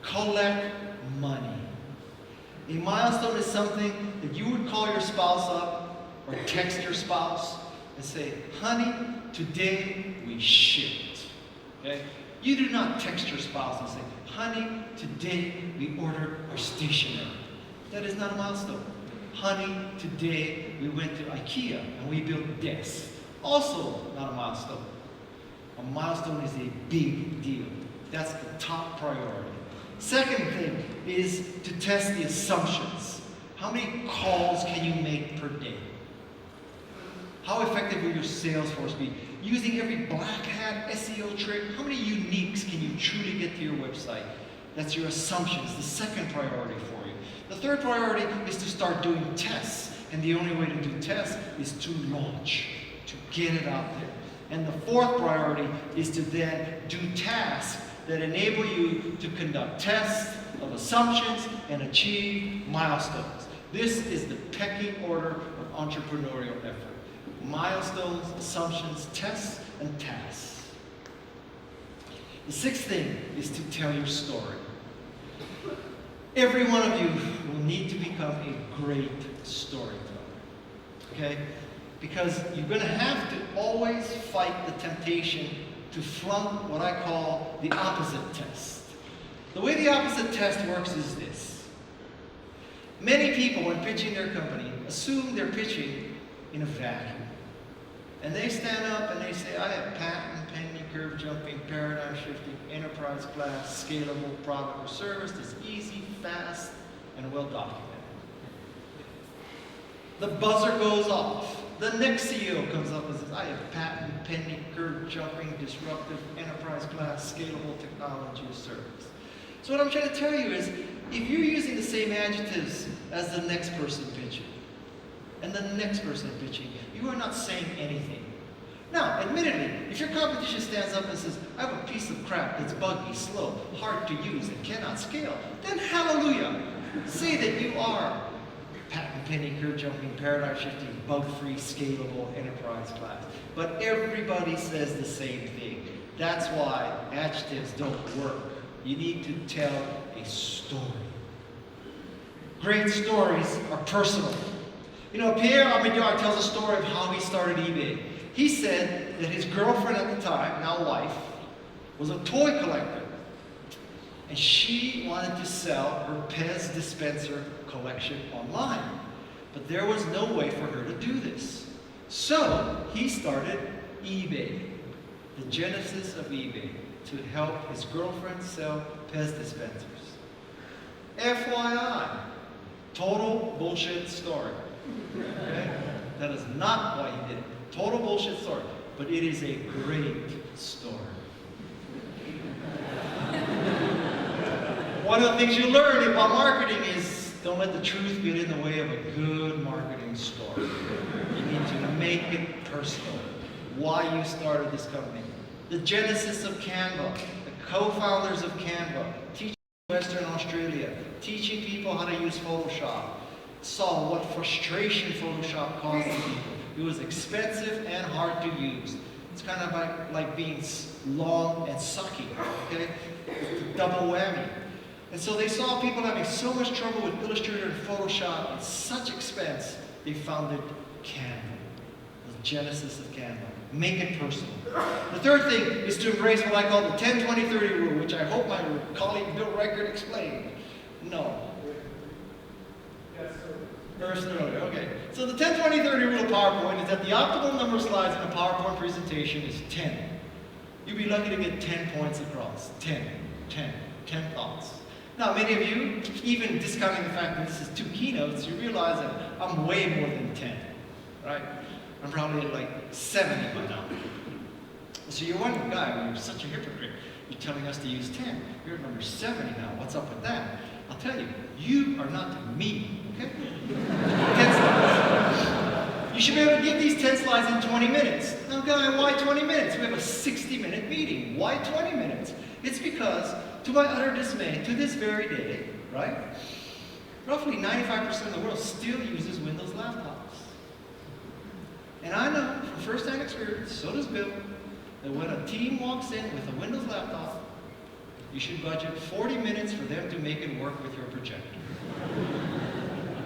collect money. A milestone is something that you would call your spouse up or text your spouse and say, honey, today we shipped. Okay? You do not text your spouse and say, honey, today we ordered our stationery. That is not a milestone. Honey, today we went to IKEA and we built desks. Also not a milestone. A milestone is a big deal. That's the top priority. Second thing is to test the assumptions. How many calls can you make per day? How effective will your sales force be? Using every black hat SEO trick, how many uniques can you truly get to your website? That's your assumptions, the second priority for you. The third priority is to start doing tests. And the only way to do tests is to launch, to get it out there. And the fourth priority is to then do tasks that enable you to conduct tests of assumptions and achieve milestones. This is the pecking order of entrepreneurial effort. Milestones, assumptions, tests, and tasks. The sixth thing is to tell your story. Every one of you will need to become a great storyteller. Okay? Because you're going to have to always fight the temptation to flunk what I call the opposite test. The way the opposite test works is this. Many people, when pitching their company, assume they're pitching in a vacuum. And they stand up and they say, I have patent, pending, curve jumping, paradigm shifting, enterprise class, scalable product or service that's easy, fast, and well documented. The buzzer goes off. The next CEO comes up and says, I have patent, pending, curve jumping, disruptive, enterprise class, scalable technology or service. So what I'm trying to tell you is, if you're using the same adjectives as the next person pitching, and the next person pitching, you are not saying anything. Now, admittedly, if your competition stands up and says, I have a piece of crap that's buggy, slow, hard to use, and cannot scale, then hallelujah. Say that you are patent pending, curve jumping, paradigm shifting, bug-free, scalable, enterprise class. But everybody says the same thing. That's why adjectives don't work. You need to tell a story. Great stories are personal. You know, Pierre Amidar tells a story of how he started eBay. He said that his girlfriend at the time, now wife, was a toy collector. And she wanted to sell her Pez dispenser collection online. But there was no way for her to do this. So he started eBay, the genesis of eBay, to help his girlfriend sell Pez dispensers. FYI, total bullshit story. Okay? That is not why he did it. Total bullshit story. But it is a great story. One of the things you learn about marketing is don't let the truth get in the way of a good marketing story. You need to make it personal. Why you started this company. The genesis of Canva. The co-founders of Canva. Teaching in Western Australia. Teaching people how to use Photoshop. Saw what frustration Photoshop caused people. It was expensive and hard to use. It's kind of like being long and sucky, okay? It's a double whammy. And so they saw people having so much trouble with Illustrator and Photoshop and such expense, they founded Canva, the genesis of Canva. Make it personal. The third thing is to embrace what I call the 10-20-30 rule, which I hope my colleague Bill Reichert explained. No. First and earlier, okay. So the 10-20-30 rule of PowerPoint is that the optimal number of slides in a PowerPoint presentation is 10. You'd be lucky to get 10 points across. 10 thoughts. Now, many of you, even discounting the fact that this is 2 keynotes, you realize that I'm way more than 10, right? I'm probably at like 70 by now. So you're wondering, guy, you're such a hypocrite. You're telling us to use 10. You're at number 70 now. What's up with that? I'll tell you, you are not me, okay? 10 slides. You should be able to give these 10 slides in 20 minutes. Now, guy, why 20 minutes? We have a 60-minute meeting. Why 20 minutes? It's because, to my utter dismay, to this very day, right? Roughly 95% of the world still uses Windows laptops. And I know from first-hand experience, so does Bill, that when a team walks in with a Windows laptop, you should budget 40 minutes for them to make it work with your projector.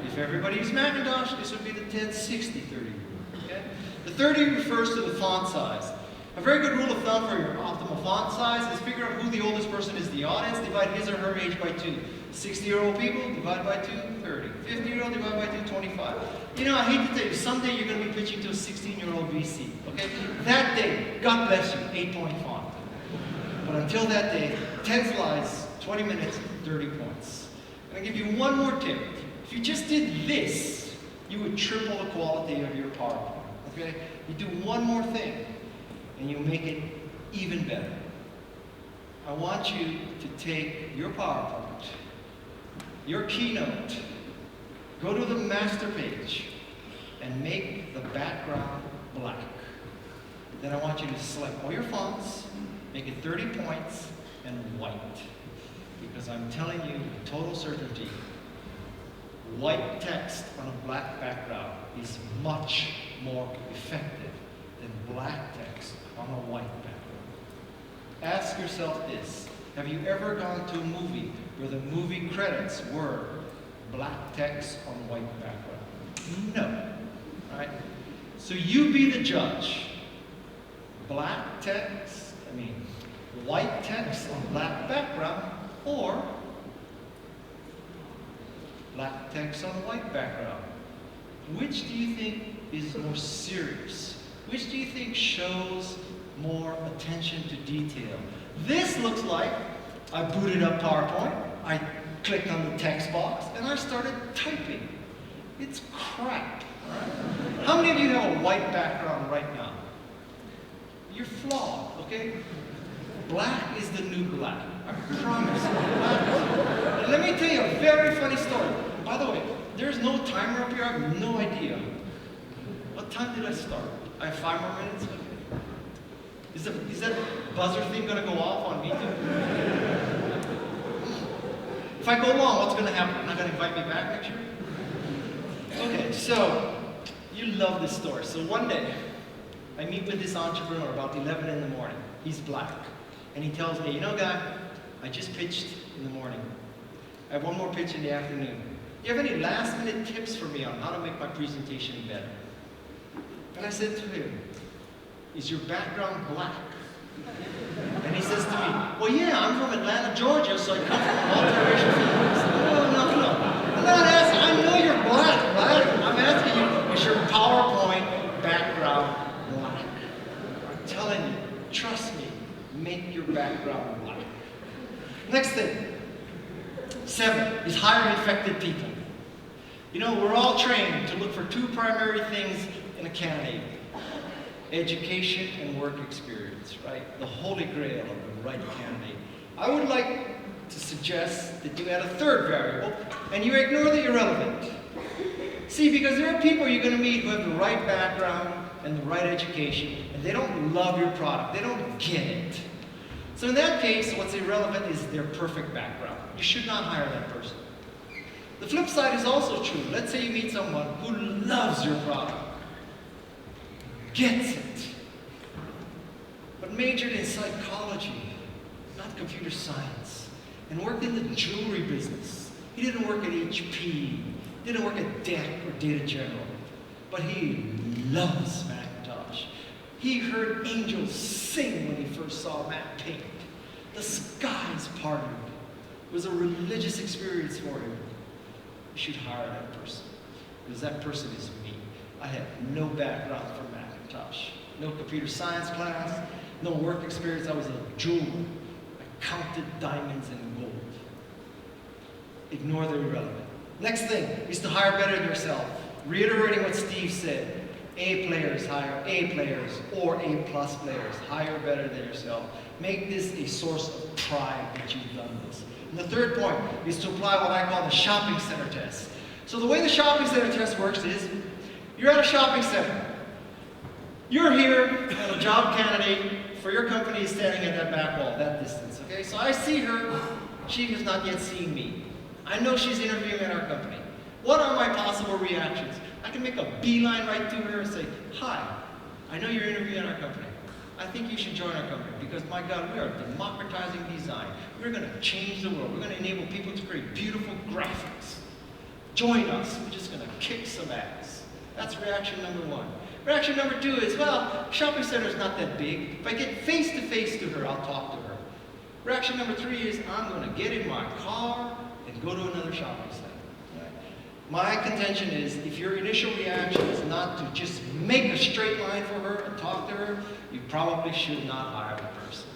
If everybody used Macintosh, this would be the 10-60-30 rule. Okay? The 30 refers to the font size. A very good rule of thumb for your optimal font size is figure out who the oldest person is in the audience, divide his or her age by 2. 60-year-old people, divide by 2, 30. 50-year-old, divide by 2, 25. You know, I hate to tell you, someday you're going to be pitching to a 16-year-old VC, okay? That day, God bless you, 8-point font. But until that day, 10 slides, 20 minutes, 30 points. I'm going to give you one more tip. If you just did this, you would triple the quality of your PowerPoint, okay? You do one more thing, and you make it even better. I want you to take your PowerPoint, your keynote, go to the master page, and make the background black. Then I want you to select all your fonts, make it 30 points, and white. Because I'm telling you with total certainty, white text on a black background is much more effective than black text on a white background. Ask yourself this. Have you ever gone to a movie where the movie credits were black text on white background? No. Right? So you be the judge. Black text, white text on black background, or black text on white background. Which do you think is more serious? Which do you think shows more attention to detail? This looks like I booted up PowerPoint, I clicked on the text box, and I started typing. It's crap. Right? How many of you have a white background right now? You're flawed, okay? Black is the new black. I promise. Black. And let me tell you a very funny story. By the way, there's no timer up here. I have no idea. What time did I start? I have 5 more minutes? Okay. Is that buzzer thing going to go off on me too? If I go long, what's going to happen? You're not going to invite me back next year? Okay, so you love this story. So one day, I meet with this entrepreneur about 11 in the morning. He's black. And he tells me, you know, guy, I just pitched in the morning. I have one more pitch in the afternoon. Do you have any last-minute tips for me on how to make my presentation better? And I said to him, is your background black? And he says to me, well, yeah, I'm from Atlanta, Georgia, so I come from a multiracial family. No. I'm not asking, I know you're black, right? I'm asking you, is your PowerPoint background black? I'm telling you, trust me, make your background black. Next thing, 7 is hire effective people. You know, we're all trained to look for 2 primary things in a candidate. Education and work experience, right? The holy grail of the right candidate. I would like to suggest that you add a 3rd variable, and you ignore the irrelevant. See, because there are people you're going to meet who have the right background and the right education, and they don't love your product. They don't get it. So in that case, what's irrelevant is their perfect background. You should not hire that person. The flip side is also true. Let's say you meet someone who loves your product. gets it, but majored in psychology, not computer science, and worked in the jewelry business. He didn't work at HP, didn't work at DEC or Data General, but he loves Macintosh. He heard angels sing when he first saw Mac paint. The skies parted. It was a religious experience for him. You should hire that person, because that person is me. I have no background for Macintosh, no computer science class, no work experience. I was a jeweler. I counted diamonds and gold. Ignore the irrelevant. Next thing is to hire better than yourself. Reiterating what Steve said, A players hire A players or A+ players. Hire better than yourself. Make this a source of pride that you've done this. And the third point is to apply what I call the shopping center test. So the way the shopping center test works is, you're at a shopping center. You're here, and a job candidate for your company is standing at that back wall, that distance, okay? So I see her, she has not yet seen me. I know she's interviewing at our company. What are my possible reactions? I can make a beeline right to her and say, hi, I know you're interviewing at our company. I think you should join our company because, my God, we are democratizing design. We're going to change the world. We're going to enable people to create beautiful graphics. Join us. We're just going to kick some ass. That's reaction number one. Reaction number two is, well, shopping center is not that big. If I get face-to-face to her, I'll talk to her. Reaction number three is, I'm going to get in my car and go to another shopping center. My contention is, if your initial reaction is not to just make a straight line for her and talk to her, you probably should not hire the person.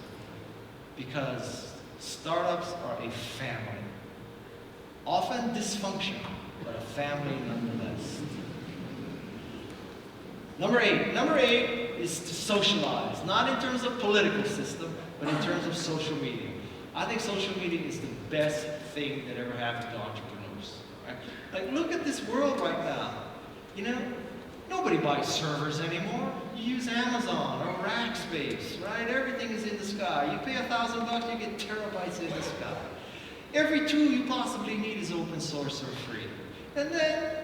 Because startups are a family. Often dysfunctional, but a family nonetheless. Number eight is to socialize. Not in terms of political system, but in terms of social media. I think social media is the best thing that ever happened to entrepreneurs. Right? Like, look at this world right now. You know, nobody buys servers anymore. You use Amazon or Rackspace, right? Everything is in the sky. You pay $1,000, you get terabytes in the sky. Every tool you possibly need is open source or free. And then,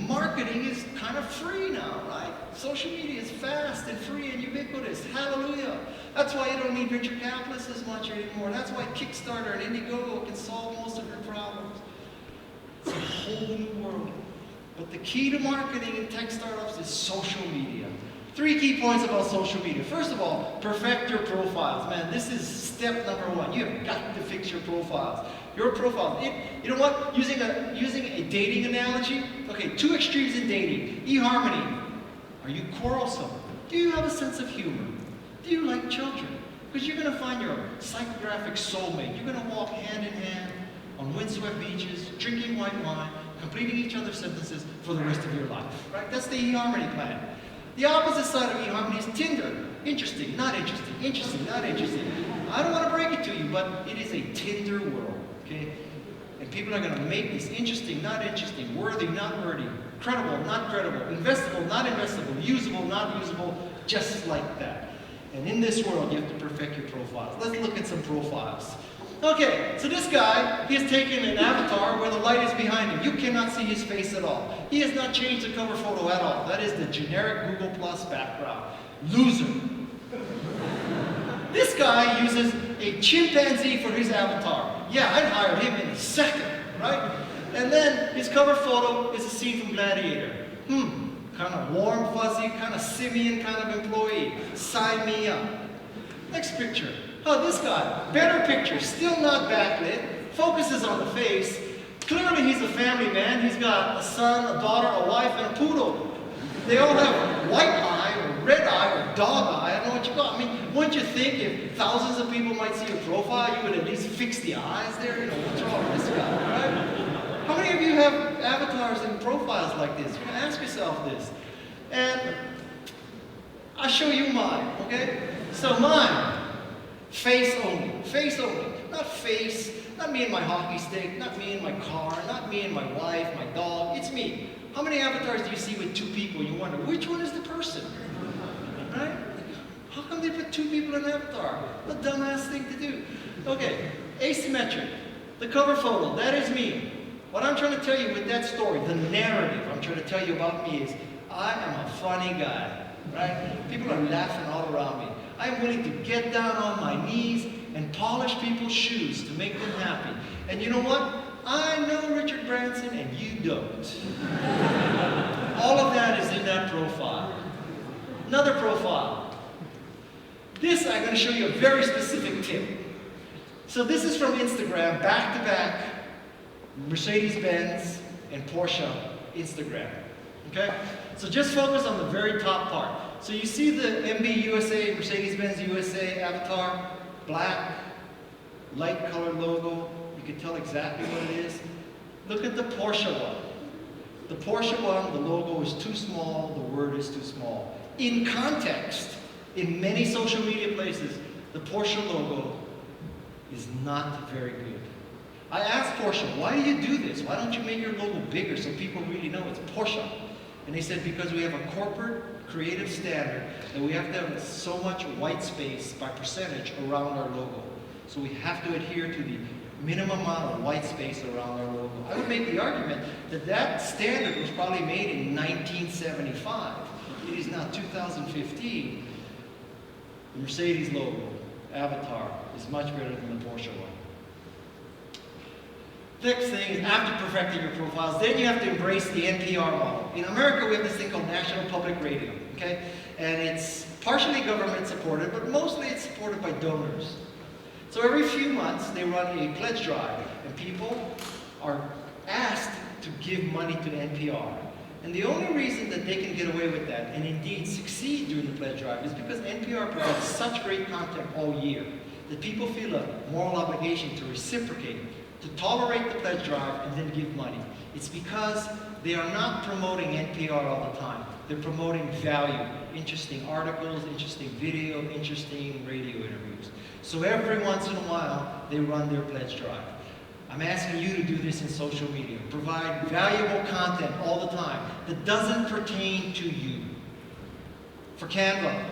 marketing is kind of free now, right? Social media is fast and free and ubiquitous. Hallelujah. That's why you don't need venture capitalists as much anymore. That's why Kickstarter and Indiegogo can solve most of your problems. It's a whole new world. But the key to marketing in tech startups is social media. 3 key points about social media. First of all, perfect your profiles. Man, this is step number 1. You have got to fix your profiles. Your profile. You know what? Using a dating analogy. Okay, 2 extremes in dating. eHarmony. Are you quarrelsome? Do you have a sense of humor? Do you like children? Because you're going to find your psychographic soulmate. You're going to walk hand in hand on windswept beaches, drinking white wine, completing each other's sentences for the rest of your life. Right? That's the eHarmony plan. The opposite side of eHarmony is Tinder. Interesting, not interesting. Interesting, not interesting. I don't want to break it to you, but it is a Tinder world. Okay? And people are going to make this interesting, not interesting, worthy, not worthy, credible, not credible, investable, not investable, usable, not usable, just like that. And in this world, you have to perfect your profiles. Let's look at some profiles. Okay, so this guy, he has taken an avatar where the light is behind him. You cannot see his face at all. He has not changed the cover photo at all. That is the generic Google Plus background. Loser. This guy uses a chimpanzee for his avatar. Yeah, I'd hire him in a second, right? And then his cover photo is a scene from Gladiator. Kind of warm, fuzzy, kind of simian kind of employee. Sign me up. Next picture. Oh, this guy. Better picture. Still not backlit. Focuses on the face. Clearly he's a family man. He's got a son, a daughter, a wife, and a poodle. They all have white eye, or red eye, or dog eye. I don't know what you call it. I mean, wouldn't you think if thousands of people might see your profile, you would at least fix the eyes there? You know, what's wrong with this guy, right? How many of you have avatars and profiles like this? You're going to ask yourself this. And I'll show you mine, okay? So mine, face only. Face only. Not face, not me and my hockey stick, not me and my car, not me and my wife, my dog. It's me. How many avatars do you see with 2 people? You wonder, which one is the person? Right? How come they put 2 people in an avatar? What a dumbass thing to do. Okay, asymmetric. The cover photo, that is me. What I'm trying to tell you with that story, the narrative I'm trying to tell you about me is, I am a funny guy, right? People are laughing all around me. I am willing to get down on my knees and polish people's shoes to make them happy. And you know what? I know Richard Branson and you don't. All of that is in that profile. Another profile. This, I'm going to show you a very specific tip. So this is from Instagram, back to back, Mercedes-Benz and Porsche Instagram. Okay? So just focus on the very top part. So you see the MB USA, Mercedes-Benz USA avatar, black, light colored logo. You can tell exactly what it is. Look at the Porsche one. The Porsche one, the logo is too small, the word is too small. In context, in many social media places, the Porsche logo is not very good. I asked Porsche, why do you do this? Why don't you make your logo bigger so people really know it's Porsche? And they said, because we have a corporate creative standard that we have to have so much white space by percentage around our logo. So we have to adhere to the minimum amount of white space around our logo. I would make the argument that that standard was probably made in 1975. It is now 2015. The Mercedes logo, avatar, is much better than the Porsche one. Next thing is, after perfecting your profiles, then you have to embrace the NPR model. In America, we have this thing called National Public Radio, okay? And it's partially government supported, but mostly it's supported by donors. So every few months, they run a pledge drive, and people are asked to give money to NPR. And the only reason that they can get away with that, and indeed succeed during the pledge drive, is because NPR provides such great content all year that people feel a moral obligation to reciprocate, to tolerate the pledge drive and then give money. It's because they are not promoting NPR all the time. They're promoting value, interesting articles, interesting video, interesting radio interviews. So every once in a while, they run their pledge drive. I'm asking you to do this in social media. Provide valuable content all the time that doesn't pertain to you. For Canva,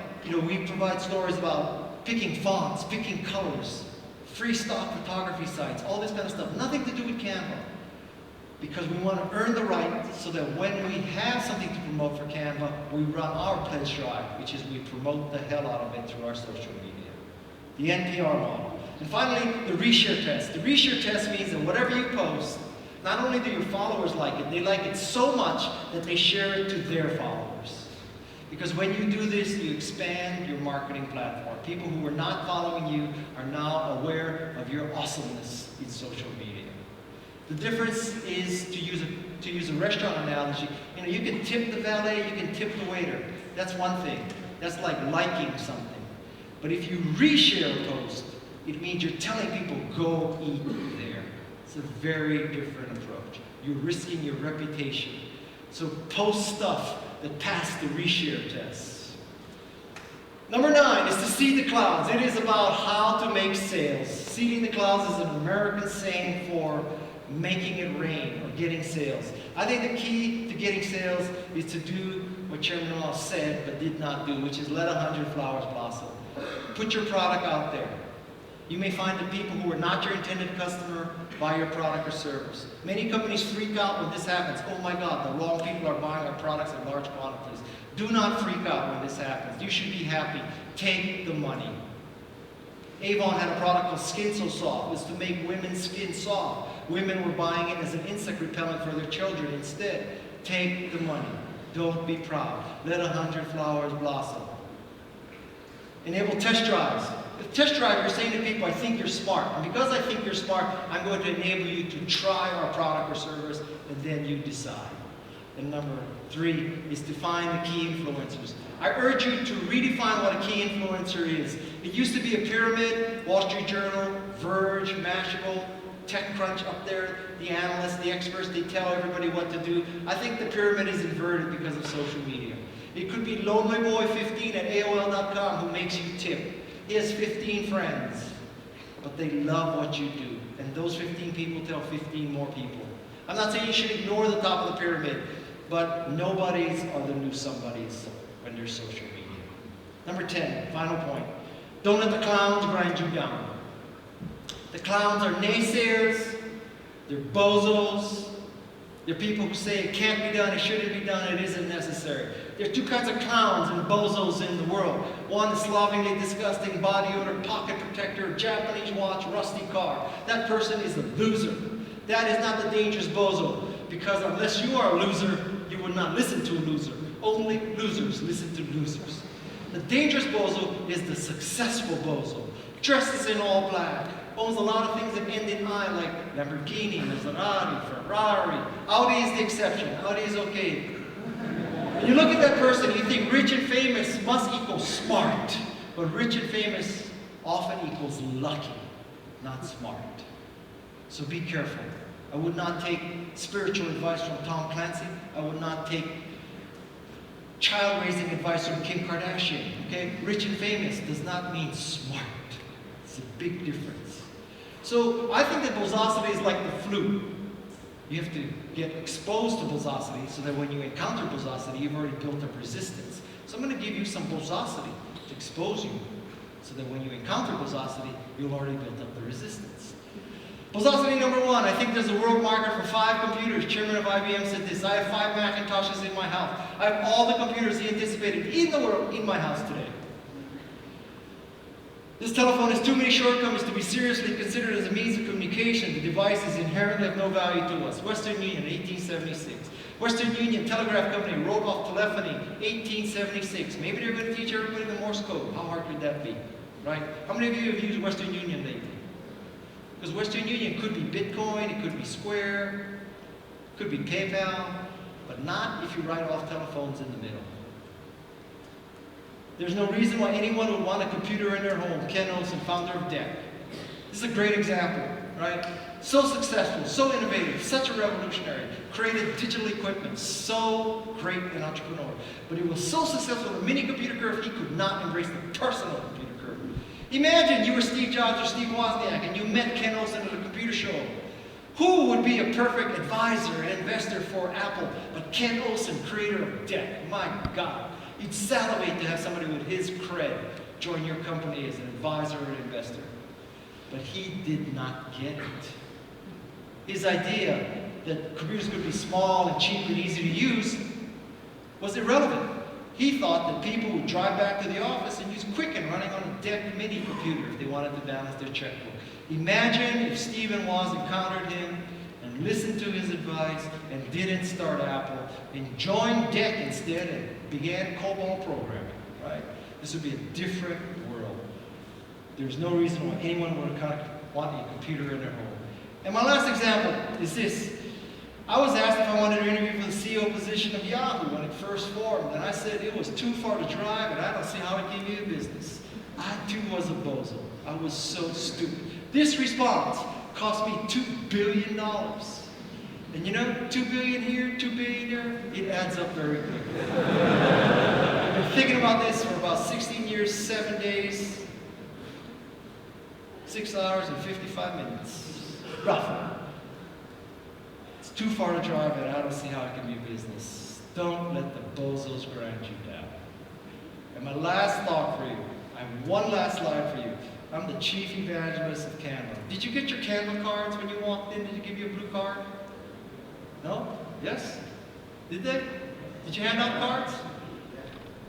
we provide stories about picking fonts, picking colors, free stock photography sites, all this kind of stuff. Nothing to do with Canva. Because we want to earn the right so that when we have something to promote for Canva, we run our pledge drive, which is we promote the hell out of it through our social media. The NPR model. And finally, the reshare test. The reshare test means that whatever you post, not only do your followers like it, they like it so much that they share it to their followers. Because when you do this, you expand your marketing platform. People who were not following you are now aware of your awesomeness in social media. The difference is, to use a restaurant analogy, you can tip the valet, you can tip the waiter. That's one thing. That's like liking something. But if you reshare a post, it means you're telling people, go eat there. It's a very different approach. You're risking your reputation. So post stuff that pass the reshare test. Number 9 is to seed the clouds. It is about how to make sales. Seeding the clouds is an American saying for making it rain or getting sales. I think the key to getting sales is to do what Chairman Mao said but did not do, which is let 100 flowers blossom. Put your product out there. You may find that people who are not your intended customer buy your product or service. Many companies freak out when this happens. Oh my God, the wrong people are buying our products in large quantities. Do not freak out when this happens. You should be happy. Take the money. Avon had a product called Skin So Soft. It was to make women's skin soft. Women were buying it as an insect repellent for their children instead. Take the money. Don't be proud. Let 100 flowers blossom. Enable test drives. With test drive, you're saying to people, I think you're smart. And because I think you're smart, I'm going to enable you to try our product or service, and then you decide. And number 3 is to find the key influencers. I urge you to redefine what a key influencer is. It used to be a pyramid, Wall Street Journal, Verge, Mashable, TechCrunch up there, the analysts, the experts, they tell everybody what to do. I think the pyramid is inverted because of social media. It could be lonelyboy15 at AOL.com who makes you tip. He has 15 friends, but they love what you do. And those 15 people tell 15 more people. I'm not saying you should ignore the top of the pyramid, but nobodies are the new somebodies when they're social media. Number 10, final point. Don't let the clowns grind you down. The clowns are naysayers, they're bozos, There are people who say it can't be done, it shouldn't be done, it isn't necessary. There are two kinds of clowns and bozos in the world. One is slovenly, disgusting, body odor, pocket protector, Japanese watch, rusty car. That person is a loser. That is not the dangerous bozo, because unless you are a loser, you would not listen to a loser. Only losers listen to losers. The dangerous bozo is the successful bozo. Dresses in all black, owns a lot of things that end in I, like Lamborghini, Maserati, Ferrari. Audi is the exception. Audi is okay. When you look at that person, you think rich and famous must equal smart. But rich and famous often equals lucky, not smart. So be careful. I would not take spiritual advice from Tom Clancy. I would not take child-raising advice from Kim Kardashian. Okay? Rich and famous does not mean smart. It's a big difference. So I think that bozosity is like the flu. You have to get exposed to bozosity so that when you encounter bozosity, you've already built up resistance. So I'm going to give you some bozosity to expose you so that when you encounter bozosity, you'll already built up the resistance. Bozosity number one, I think there's a world market for 5 computers. Chairman of IBM said this. I have 5 Macintoshes in my house. I have all the computers he anticipated in the world in my house today. This telephone has too many shortcomings to be seriously considered as a means of communication. The device is inherently of no value to us. Western Union, 1876. Western Union Telegraph Company wrote off telephony, 1876. Maybe they're going to teach everybody the Morse code. How hard could that be? Right? How many of you have used Western Union lately? Because Western Union could be Bitcoin, it could be Square, it could be PayPal, but not if you write off telephones in the middle. There's no reason why anyone would want a computer in their home. Ken Olsen, founder of DEC. This is a great example, right? So successful, so innovative, such a revolutionary, created digital equipment, so great an entrepreneur. But he was so successful in the mini computer curve, he could not embrace the personal computer curve. Imagine you were Steve Jobs or Steve Wozniak and you met Ken Olsen at a computer show. Who would be a perfect advisor and investor for Apple but Ken Olsen, creator of DEC? My God. You'd salivate to have somebody with his cred join your company as an advisor or an investor. But he did not get it. His idea that computers could be small and cheap and easy to use was irrelevant. He thought that people would drive back to the office and use Quicken running on a DEC mini computer if they wanted to balance their checkbook. Imagine if Stephen Woz encountered him and listened to his advice and didn't start Apple and joined DEC instead and began COBOL programming, right? This would be a different world. There's no reason why anyone would want a computer in their home. And my last example is this. I was asked if I wanted to interview for the CEO position of Yahoo when it first formed, and I said it was too far to drive and I don't see how it gave me a business. I too was a bozo. I was so stupid. This response cost me $2 billion. And you know, $2 billion here, $2 billion there, it adds up very quickly. I've been thinking about this for about 16 years, 7 days, 6 hours and 55 minutes, roughly. It's too far to drive and I don't see how it can be business. Don't let the bozos grind you down. And my last thought for you, I have one last slide for you. I'm the chief evangelist of Canva. Did you get your Canva cards when you walked in? Did you give you a blue card? No? Yes? Did they? Did you hand out cards?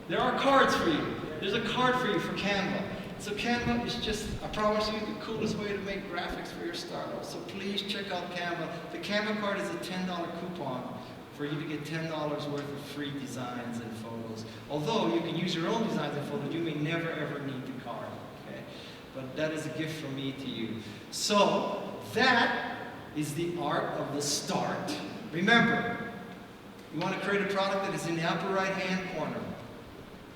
There are cards for you. There's a card for you for Canva. So Canva is just, I promise you, the coolest way to make graphics for your startup. So please check out Canva. The Canva card is a $10 coupon for you to get $10 worth of free designs and photos. Although you can use your own designs and photos, you may never ever need the card. Okay? But that is a gift from me to you. So that is the art of the start. Remember, you want to create a product that is in the upper right-hand corner.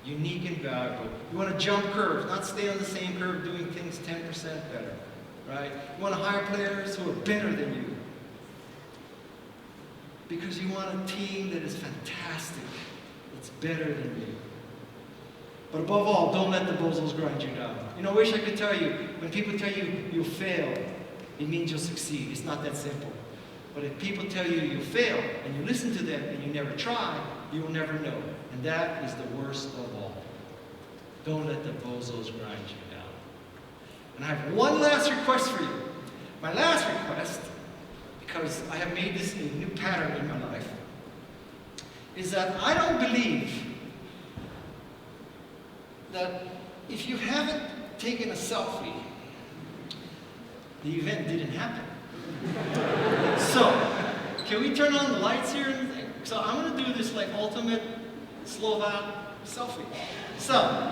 Unique and valuable. You want to jump curves, not stay on the same curve doing things 10% better. Right? You want to hire players who are better than you. Because you want a team that is fantastic, that's better than you. But above all, don't let the bozos grind you down. You know, I wish I could tell you, when people tell you you'll fail, it means you'll succeed. It's not that simple. But if people tell you you'll fail, and you listen to them, and you never try, you will never know. And that is the worst of all. Don't let the bozos grind you down. And I have one last request for you. My last request, because I have made this a new pattern in my life, is that I don't believe that if you haven't taken a selfie, the event didn't happen. So, can we turn on the lights here? So I'm going to do this like ultimate Slovak selfie. So,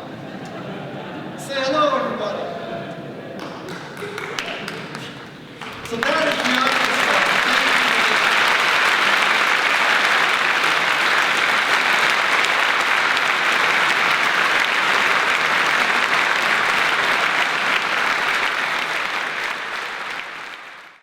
say hello everybody. So that is